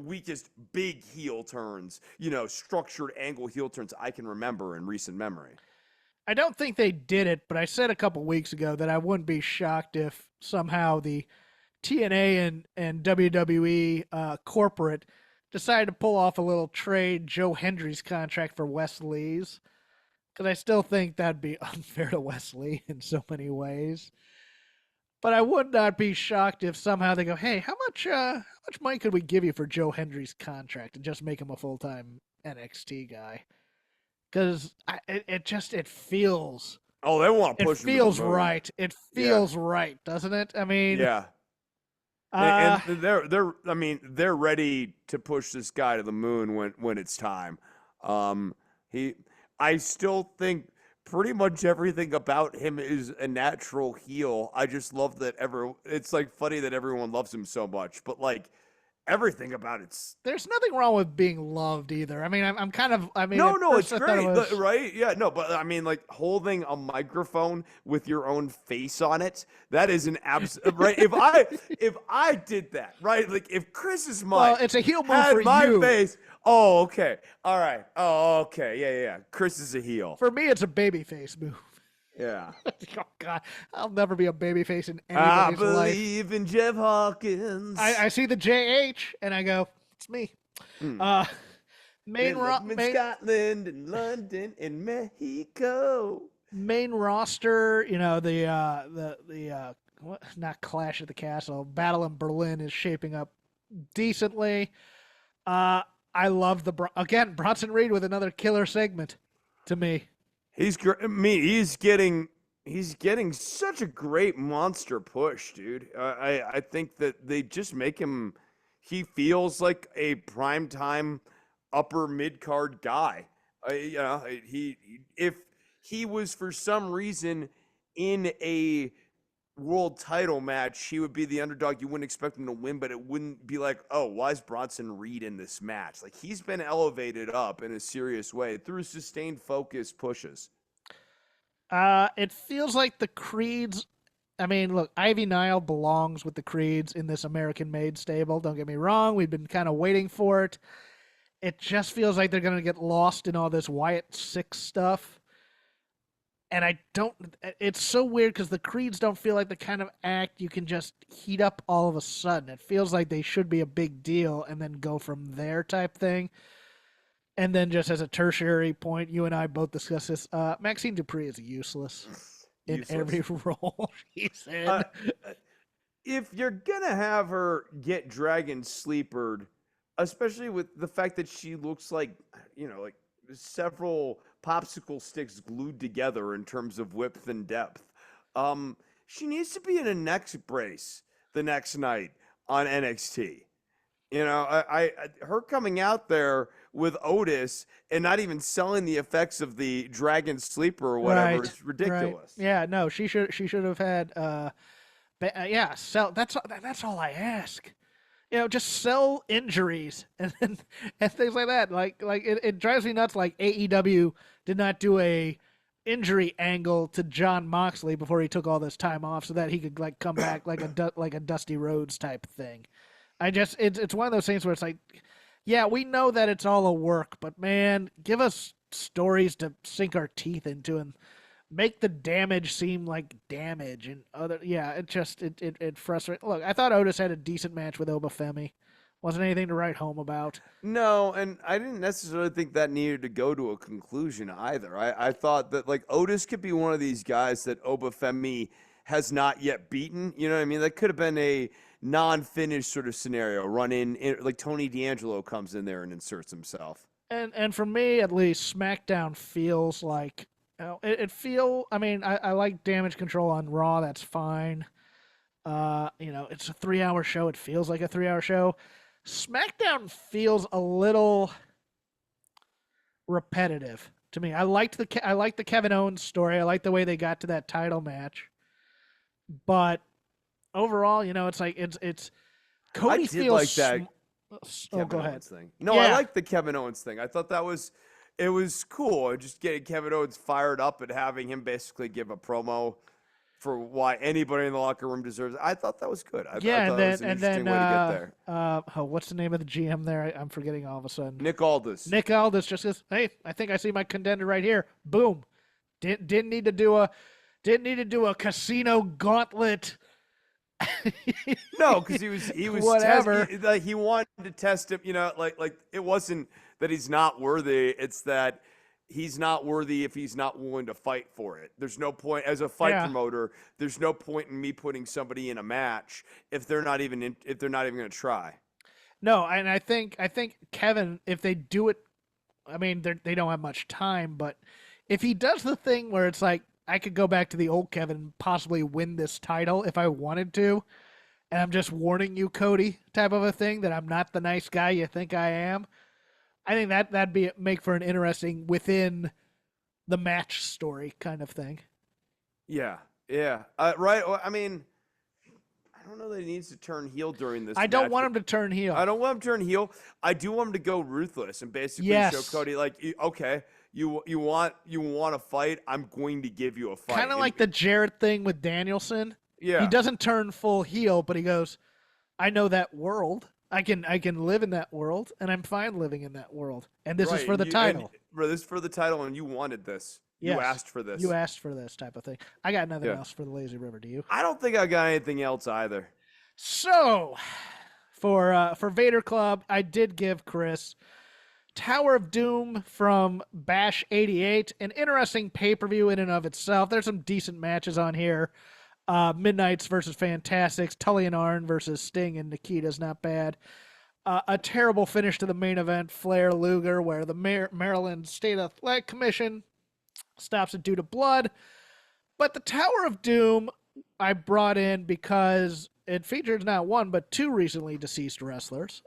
Weakest big heel turns, structured angle heel turns I can remember in recent memory. I don't think they did it, but I said a couple weeks ago that I wouldn't be shocked if somehow the TNA and WWE corporate decided to pull off a little trade Joe Hendry's contract for Wes Lee's, because I still think that'd be unfair to Wes Lee in so many ways. But I would not be shocked if somehow they go, "Hey, how much money could we give you for Joe Hendry's contract and just make him a full-time NXT guy?" Because it feels. Oh, they want to push. It feels right. It feels right, doesn't it? I mean, yeah. And they're ready to push this guy to the moon when it's time. I still think pretty much everything about him is a natural heel. I just love that it's like funny that everyone loves him so much, but like everything about it's. There's nothing wrong with being loved either. I mean, I'm kind of. I mean, no, it's great, right? Yeah, no, but I mean, like holding a microphone with your own face on it. That is an absolute right. If I did that, right? Like if Chris's mic, well, it's a heel move for my you. face. Oh, okay, all right. Oh, okay, yeah. Chris is a heel. For me, it's a babyface move. Yeah. Oh God, I'll never be a babyface in anybody's life. I believe in Jeff Hawkins. I see the JH and I go, it's me. Main They love ro- him in main Scotland and London and Mexico. main roster, what, not Clash at the Castle, Battle in Berlin is shaping up decently. Uh, I love again Bronson Reed with another killer segment to me. He's great. I mean, he's getting such a great monster push, dude. I think that they just make him. He feels like a primetime upper mid card guy. If he was for some reason in a world title match, he would be the underdog. You wouldn't expect him to win, but it wouldn't be like, oh, why is Bronson Reed in this match? Like he's been elevated up in a serious way through sustained focus pushes. It feels like the Creeds. I mean, look, Ivy Nile belongs with the Creeds in this American-made stable. Don't get me wrong; we've been kind of waiting for it. It just feels like they're going to get lost in all this Wyatt Six stuff. And I don't. It's so weird because the Creeds don't feel like the kind of act you can just heat up all of a sudden. It feels like they should be a big deal and then go from there type thing. And then just as a tertiary point, you and I both discussed this. Maxine Dupree is useless in Useless. every role she's in. Uh, if you're gonna have her get dragon sleepered, especially with the fact that she looks like like several popsicle sticks glued together in terms of width and depth, she needs to be in a neck brace the next night on NXT. Her coming out there with Otis and not even selling the effects of the dragon sleeper or whatever Right, is right. ridiculous. Yeah, no, she should have had. Yeah, sell. That's all I ask. Just sell injuries and things like that. Like it drives me nuts. Like AEW did not do a injury angle to John Moxley before he took all this time off, so that he could like come back like a Dusty Rhodes type thing. It's one of those things where it's like, yeah, we know that it's all a work, but man, give us stories to sink our teeth into and make the damage seem like damage and other. Yeah, it frustrates. Look, I thought Otis had a decent match with Obafemi. Wasn't anything to write home about. No, and I didn't necessarily think that needed to go to a conclusion either. I thought that like Otis could be one of these guys that Obafemi has not yet beaten. You know what I mean? That could have been a non-finished sort of scenario. Like Tony D'Angelo comes in there and inserts himself. And for me at least, SmackDown feels like it feel. I mean, I like Damage Control on Raw. That's fine. It's a 3 hour show. It feels like a 3 hour show. SmackDown feels a little repetitive to me. I liked the Kevin Owens story. I like the way they got to that title match. But overall, it's like it's I Cody did feels. like that Oh, Kevin go ahead. Owens thing. No, I Yeah, like the Kevin Owens thing. I thought it was cool. Just getting Kevin Owens fired up and having him basically give a promo for why anybody in the locker room deserves it. I thought that was good. I yeah, thought that was an interesting way to get there. what's the name of the GM there? I'm forgetting all of a sudden. Nick Aldis. Nick Aldis just says, "Hey, I think I see my contender right here." Boom. Didn't need to do a casino gauntlet. No, because he was Whatever. he wanted to test him. Like it wasn't that he's not worthy. It's that he's not worthy if he's not willing to fight for it. There's no point as a fight Yeah. promoter. There's no point in me putting somebody in a match if they're not even going to try. No, and I think Kevin, if they do it, I mean they don't have much time, but if he does the thing where it's like I could go back to the old Kevin and possibly win this title if I wanted to, and I'm just warning you, Cody, type of a thing that I'm not the nice guy you think I am. I think that'd be make for an interesting within the match story kind of thing. Yeah, yeah, right. Well, I mean, I don't know that he needs to turn heel during this. I don't match, want but him to turn heel. I don't want him to turn heel. I do want him to go ruthless and basically show Yes. Cody like, okay, you want a fight. I'm going to give you a fight. Kind of like the Jarrett thing with Danielson. Yeah. He doesn't turn full heel, but he goes, "I know that world. I can live in that world, and I'm fine living in that world. And this is Right, for the title. Bro, this is for the title, and you wanted this. Yes. You asked for this. You asked for this type of thing. I got nothing Yeah. else for the Lazy River. Do you? I don't think I got anything else either. So, for Vader Club, I did give Chris Tower of Doom from Bash 88, an interesting pay per view in and of itself. There's some decent matches on here. Midnight's versus Fantastics, Tully and Arn versus Sting and Nikita's not bad. A terrible finish to the main event, Flair Luger, where the Maryland State Athletic Commission stops it due to blood. But the Tower of Doom I brought in because it features not one, but two recently deceased wrestlers.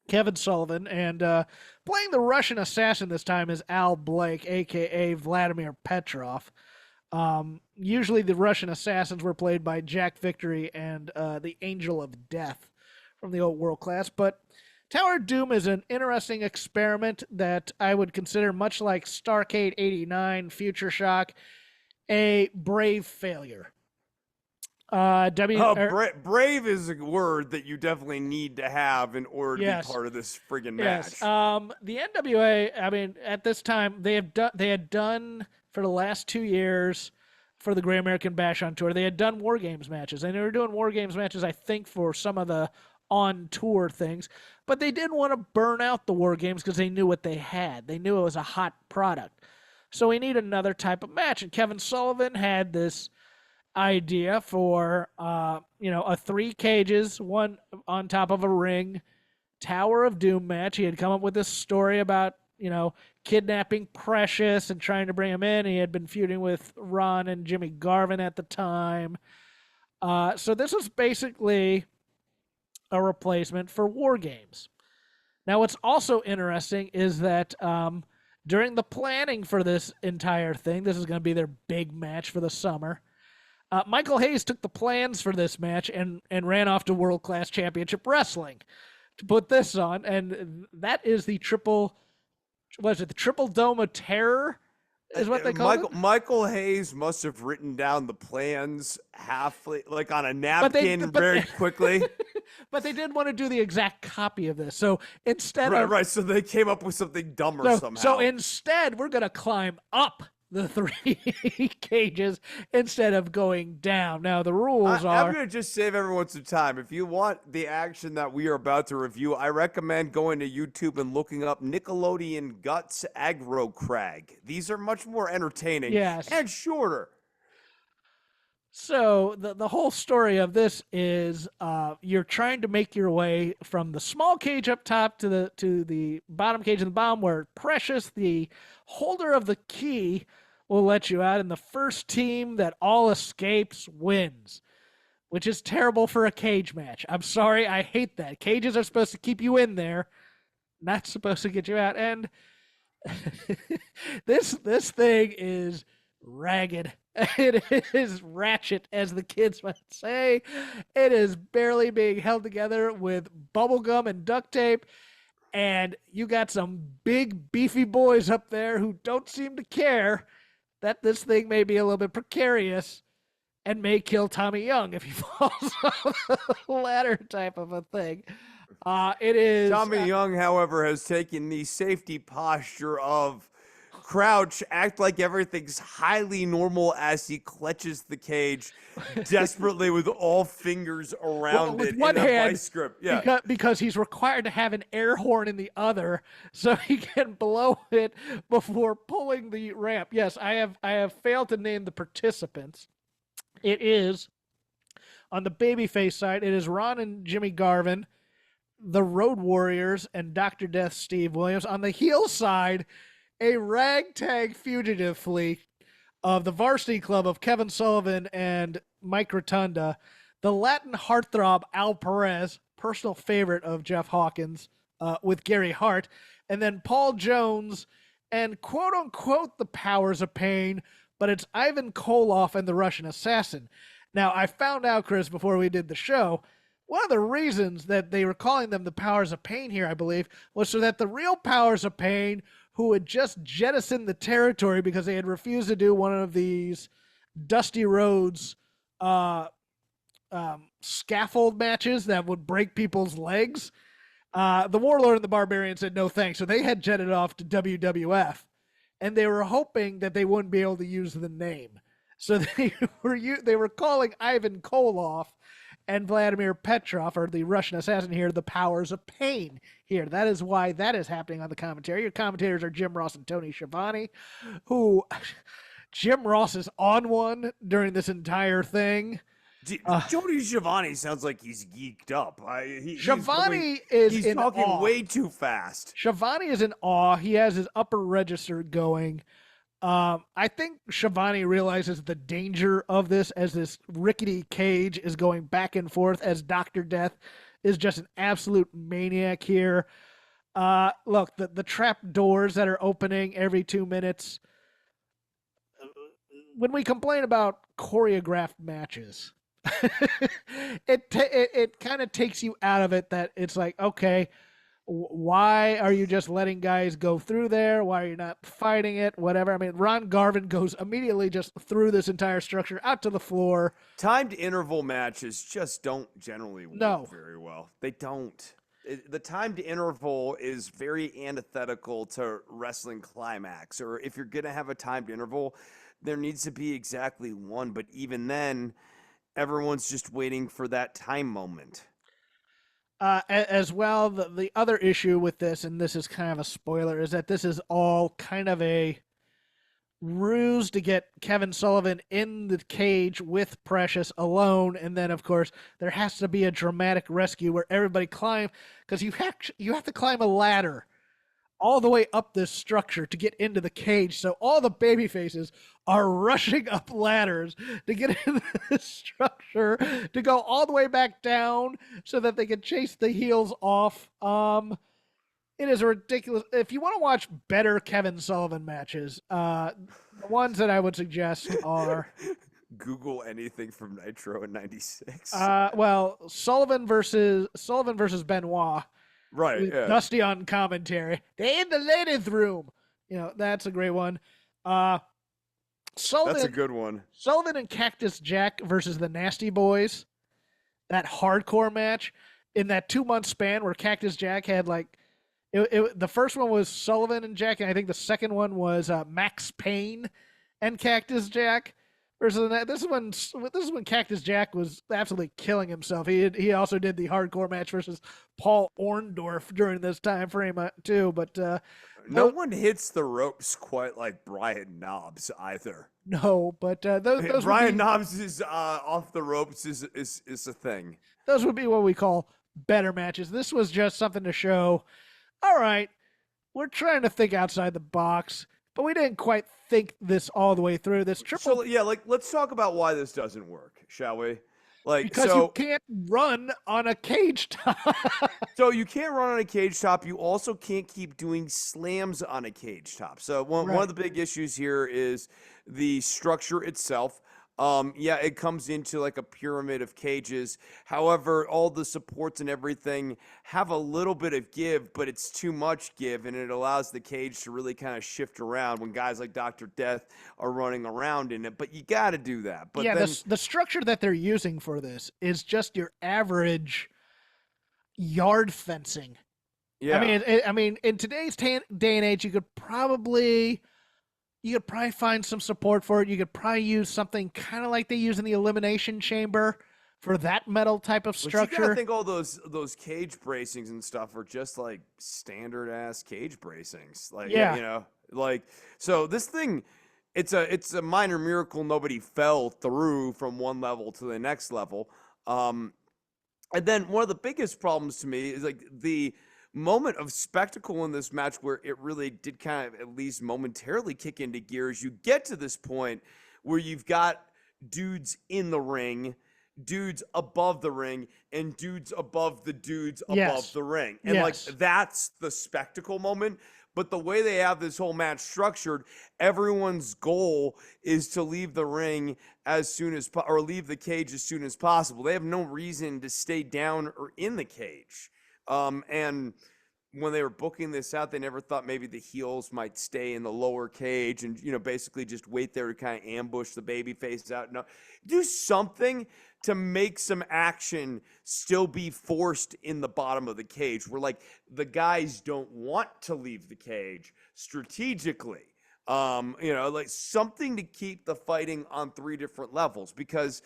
Kevin Sullivan, and playing the Russian assassin this time is Al Blake, a.k.a. Vladimir Petrov. Usually the Russian assassins were played by Jack Victory and the Angel of Death from the old World Class, but Tower of Doom is an interesting experiment that I would consider, much like Starrcade 89, Future Shock, a brave failure. Brave is a word that you definitely need to have in order to be part of this friggin' match. The NWA, I mean, at this time they had done for the last 2 years for the Great American Bash on tour. They had done War Games matches, and they were doing War Games matches, I think, for some of the on tour things. But they didn't want to burn out the War Games because they knew what they had. They knew it was a hot product. So we need another type of match, and Kevin Sullivan had this idea for a 3 cages, one on top of a ring, Tower of Doom match. He had come up with this story about kidnapping Precious and trying to bring him in. He had been feuding with Ron and Jimmy Garvin at the time. So this was basically a replacement for War Games. Now what's also interesting is that during the planning for this entire thing, this is going to be their big match for the summer, Michael Hayes took the plans for this match and ran off to World Class Championship Wrestling to put this on, and that is the triple Dome of Terror is what they call it? Michael Hayes must have written down the plans like on a napkin very quickly. But they did want to do the exact copy of this. So instead Right, so they came up with something dumber somehow. So instead, we're going to climb up the 3 cages instead of going down. Now the rules are... I'm going to just save everyone some time. If you want the action that we are about to review, I recommend going to YouTube and looking up Nickelodeon Guts Aggro Crag. These are much more entertaining and shorter. So the whole story of this is you're trying to make your way from the small cage up top to the bottom cage in the bottom, where Precious, the holder of the key, will let you out, and the first team that all escapes wins, which is terrible for a cage match. I'm sorry, I hate that. Cages are supposed to keep you in there, not supposed to get you out, and this thing is ragged. It is ratchet, as the kids might say. It is barely being held together with bubblegum and duct tape, and you got some big beefy boys up there who don't seem to care that this thing may be a little bit precarious and may kill Tommy Young if he falls off the ladder, type of a thing. It is Tommy Young, however, has taken the safety posture of crouch, act like everything's highly normal as he clutches the cage desperately with all fingers around with it one in hand, a vice grip. Yeah. Because he's required to have an air horn in the other so he can blow it before pulling the ramp. Yes, I have failed to name the participants. It is, on the babyface side, it is Ron and Jimmy Garvin, the Road Warriors, and Dr. Death Steve Williams. On the heel side, a ragtag fugitive fleet of the Varsity Club of Kevin Sullivan and Mike Rotunda, the Latin heartthrob Al Perez, personal favorite of Jeff Hawkins, with Gary Hart, and then Paul Jones and quote-unquote the Powers of Pain, but it's Ivan Koloff and the Russian Assassin. Now, I found out, Chris, before we did the show, one of the reasons that they were calling them the Powers of Pain here, I believe, was so that the real Powers of Pain, who had just jettisoned the territory because they had refused to do one of these Dusty Rhodes scaffold matches that would break people's legs. The Warlord and the Barbarian said no thanks, so they had jetted off to WWF, and they were hoping that they wouldn't be able to use the name. So they were calling Ivan Koloff and Vladimir Petrov, or the Russian assassin here, the powers of pain here. That is why that is happening on the commentary. Your commentators are Jim Ross and Tony Schiavone, who Jim Ross is on one during this entire thing. Jody Schiavone sounds like he's geeked up. Schiavone is he's in talking awe. way too fast. Schiavone is in awe. He has his upper register going. I think Schiavone realizes the danger of this as this rickety cage is going back and forth as Dr. Death is just an absolute maniac here. Look, the trap doors that are opening every 2 minutes. When we complain about choreographed matches, it kind of takes you out of it. That it's like, okay, why are you just letting guys go through there? Why are you not fighting it? Whatever. I mean, Ron Garvin goes immediately just through this entire structure out to the floor. Timed interval matches just don't generally work very well. They don't. The timed interval is very antithetical to wrestling climax. Or if you're going to have a timed interval, there needs to be exactly one. But even then, everyone's just waiting for that time moment. As well, the other issue with this, and this is kind of a spoiler, is that this is all kind of a ruse to get Kevin Sullivan in the cage with Precious alone, and then of course there has to be a dramatic rescue where everybody climb, because you have to climb a ladder all the way up this structure to get into the cage. So all the baby faces are rushing up ladders to get into this structure to go all the way back down so that they can chase the heels off. It is ridiculous. If you want to watch better Kevin Sullivan matches, the ones that I would suggest are Google anything from Nitro in '96. Well, Sullivan versus Benoit. Right, with yeah. Dusty on commentary. They in the ladies' room. You know, that's a great one. Sullivan, that's a good one. Sullivan and Cactus Jack versus the Nasty Boys. That hardcore match in that 2-month span where Cactus Jack had like the first one was Sullivan and Jack, and I think the second one was Max Payne and Cactus Jack. Versus this is when Cactus Jack was absolutely killing himself. He also did the hardcore match versus Paul Orndorff during this time frame too. But no one hits the ropes quite like Brian Knobbs either. No, but those Brian Knobbs is off the ropes is a thing. Those would be what we call better matches. This was just something to show. All right, we're trying to think outside the box, but we didn't quite think this all the way through. This triple, so yeah, like let's talk about why this doesn't work, shall we? Like because you can't run on a cage top. So you can't run on a cage top. You also can't keep doing slams on a cage top. So one of the big issues here is the structure itself. Yeah, it comes into like a pyramid of cages. However, all the supports and everything have a little bit of give, but it's too much give, and it allows the cage to really kind of shift around when guys like Dr. Death are running around in it. But you got to do that. But yeah, then, the structure that they're using for this is just your average yard fencing. yeah, I mean, in today's day and age, you could probably find some support for it. You could probably use something kind of like they use in the Elimination Chamber for that metal type of structure. I think all those cage bracings and stuff are just like standard ass cage bracings. Like, Yeah. you know, like, so this thing, it's a minor miracle nobody fell through from one level to the next level. And then one of the biggest problems to me is like the moment of spectacle in this match where it really did kind of at least momentarily kick into gears. You get to this point where you've got dudes in the ring, dudes above the ring, and dudes above the dudes above the ring. And like that's the spectacle moment. But the way they have this whole match structured, everyone's goal is to leave the ring as soon as or leave the cage as soon as possible. They have no reason to stay down or in the cage. And when they were booking this out, they never thought maybe the heels might stay in the lower cage and, you know, basically just wait there to kind of ambush the baby faces out. No, do something to make some action still be forced in the bottom of the cage where like the guys don't want to leave the cage strategically. You know, like something to keep the fighting on 3 different levels, because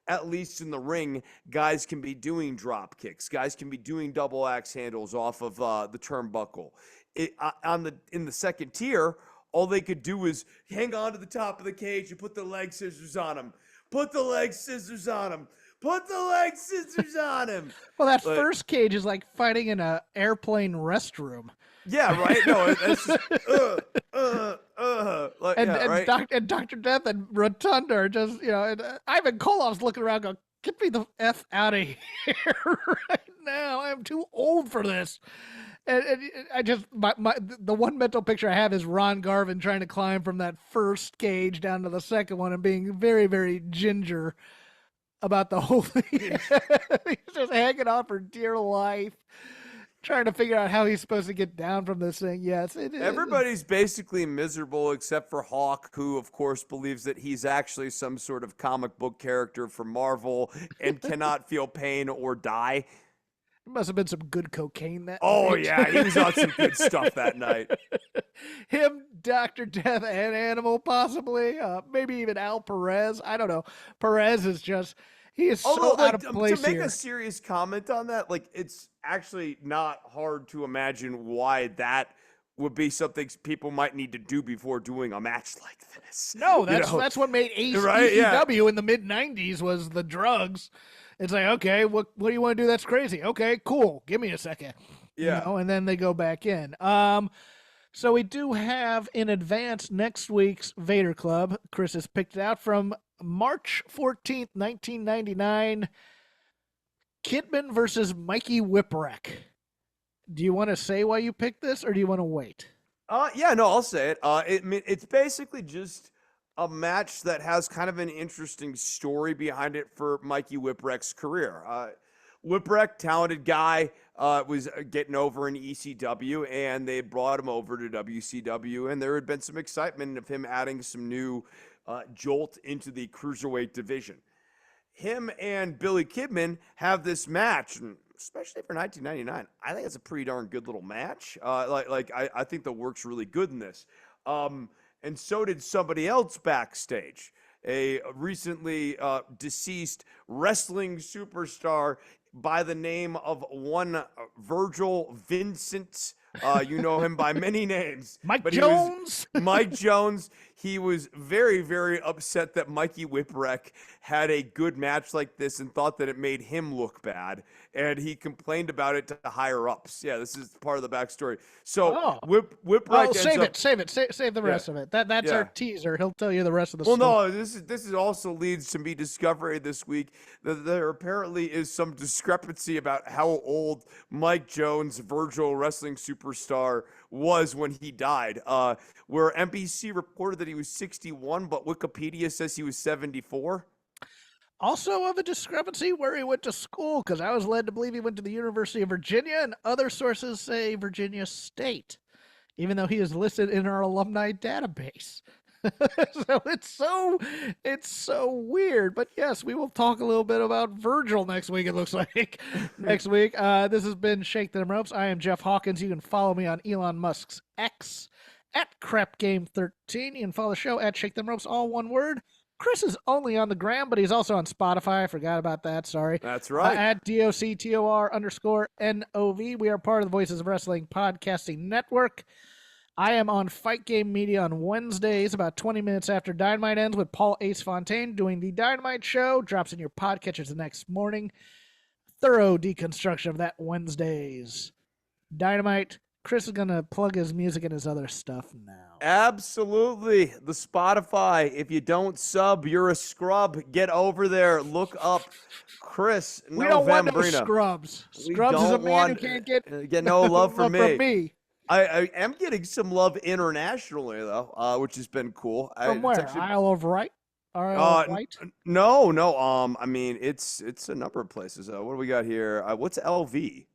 at least in the ring, guys can be doing drop kicks. Guys can be doing double axe handles off of the turnbuckle. In the second tier, all they could do is hang on to the top of the cage and put the leg scissors on him. Put the leg scissors on him. Put the leg scissors on him. Well, that Like, first cage is like fighting in an airplane restroom. yeah, right. No, it's just like, And yeah, right. and Dr. Death and Rotunda are just, and Ivan Koloff's looking around going, get me the F out of here right now. I'm too old for this. And I just, the one mental picture I have is Ron Garvin trying to climb from that first cage down to the second one and being very, very ginger about the whole thing. He's just hanging on for dear life, trying to figure out how he's supposed to get down from this thing. Yes, Everybody's basically miserable except for Hawk, who, of course, believes that he's actually some sort of comic book character from Marvel and cannot feel pain or die. There must have been some good cocaine that Oh, night. yeah, he was on some good stuff that night. Him, Dr. Death, and Animal, possibly. Maybe even Al Perez. I don't know. Perez is just, he is so out of place to make here. a serious comment on that, like, it's actually not hard to imagine why that would be something people might need to do before doing a match like this. No, that's what made Right, yeah. ECW in the mid-90s was the drugs. It's like, okay, what do you want to do that's crazy? Okay, cool. Give me a second. Yeah. And then they go back in. So we do have in advance next week's Vader Club. Chris has picked it out from March 14th, 1999. Kidman versus Mikey Whipwreck. Do you want to say why you picked this, or do you want to wait? Yeah, no, I'll say it. It's basically just a match that has kind of an interesting story behind it for Mikey Whipwreck's career. Whipwreck, talented guy, was getting over in ECW, and they brought him over to WCW, and there had been some excitement of him adding some new jolt into the cruiserweight division. Him and Billy Kidman have this match, and especially for 1999, I think it's a pretty darn good little match. I think the work's really good in this. And so did somebody else backstage, a recently deceased wrestling superstar by the name of one Virgil Vincent. You know him by many names. Mike Jones. Mike Jones. He was very, very upset that Mikey Whipwreck had a good match like this and thought that it made him look bad. And he complained about it to higher ups. Yeah, this is part of the backstory. So Whipwreck. Save the rest of it. That's our teaser. He'll tell you the rest of the story. Well, no, this is also leads to me discovering this week that there apparently is some discrepancy about how old Mike Jones, Virgil wrestling superstar, was when he died. Where NBC reported that he was 61, but Wikipedia says he was 74. Also of a discrepancy where he went to school, because I was led to believe he went to the University of Virginia, and other sources say Virginia State, even though he is listed in our alumni database. So it's so weird. But yes, we will talk a little bit about Virgil next week, it looks like. Next week. This has been Shake Them Ropes. I am Jeff Hawkins. You can follow me on Elon Musk's X at CrapGame13. You can follow the show at Shake Them Ropes, all one word. Chris is only on the gram, but he's also on Spotify. I forgot about that. Sorry. That's right. At DOCTOR_NOV. We are part of the Voices of Wrestling podcasting network. I am on Fight Game Media on Wednesdays, about 20 minutes after Dynamite ends, with Paul Ace Fontaine doing the Dynamite show. Drops in your podcatchers the next morning. Thorough deconstruction of that Wednesdays. Dynamite. Chris is going to plug his music and his other stuff now. Absolutely. The Spotify. If you don't sub, you're a scrub. Get over there. Look up Chris Novembrino. We don't want no scrubs. Scrubs is a man who can't get no love from me. me. I am getting some love internationally, though, which has been cool. From where? Actually, Isle of Wight? Wight? No. I mean, it's a number of places. What do we got here? What's LV?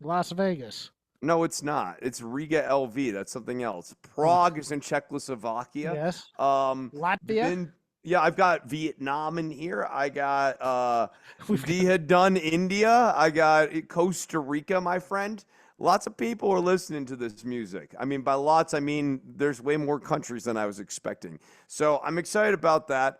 Las Vegas. No, it's not. It's Riga LV. That's something else. Prague is in Czechoslovakia. Yes. Latvia. I've got Vietnam in here. I got Dehadun, India. I got Costa Rica, my friend. lots of people are listening to this music. I mean, by lots, I mean there's way more countries than I was expecting. So I'm excited about that.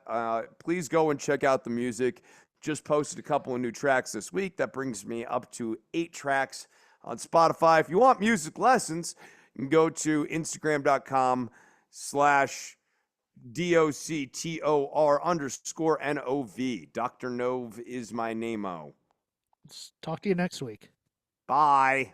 Please go and check out the music. Just posted a couple of new tracks this week. That brings me up to 8 tracks on Spotify. If you want music lessons, you can go to Instagram.com/DOCTOR_NOV. Dr. Nove is my name-o. Talk to you next week. Bye.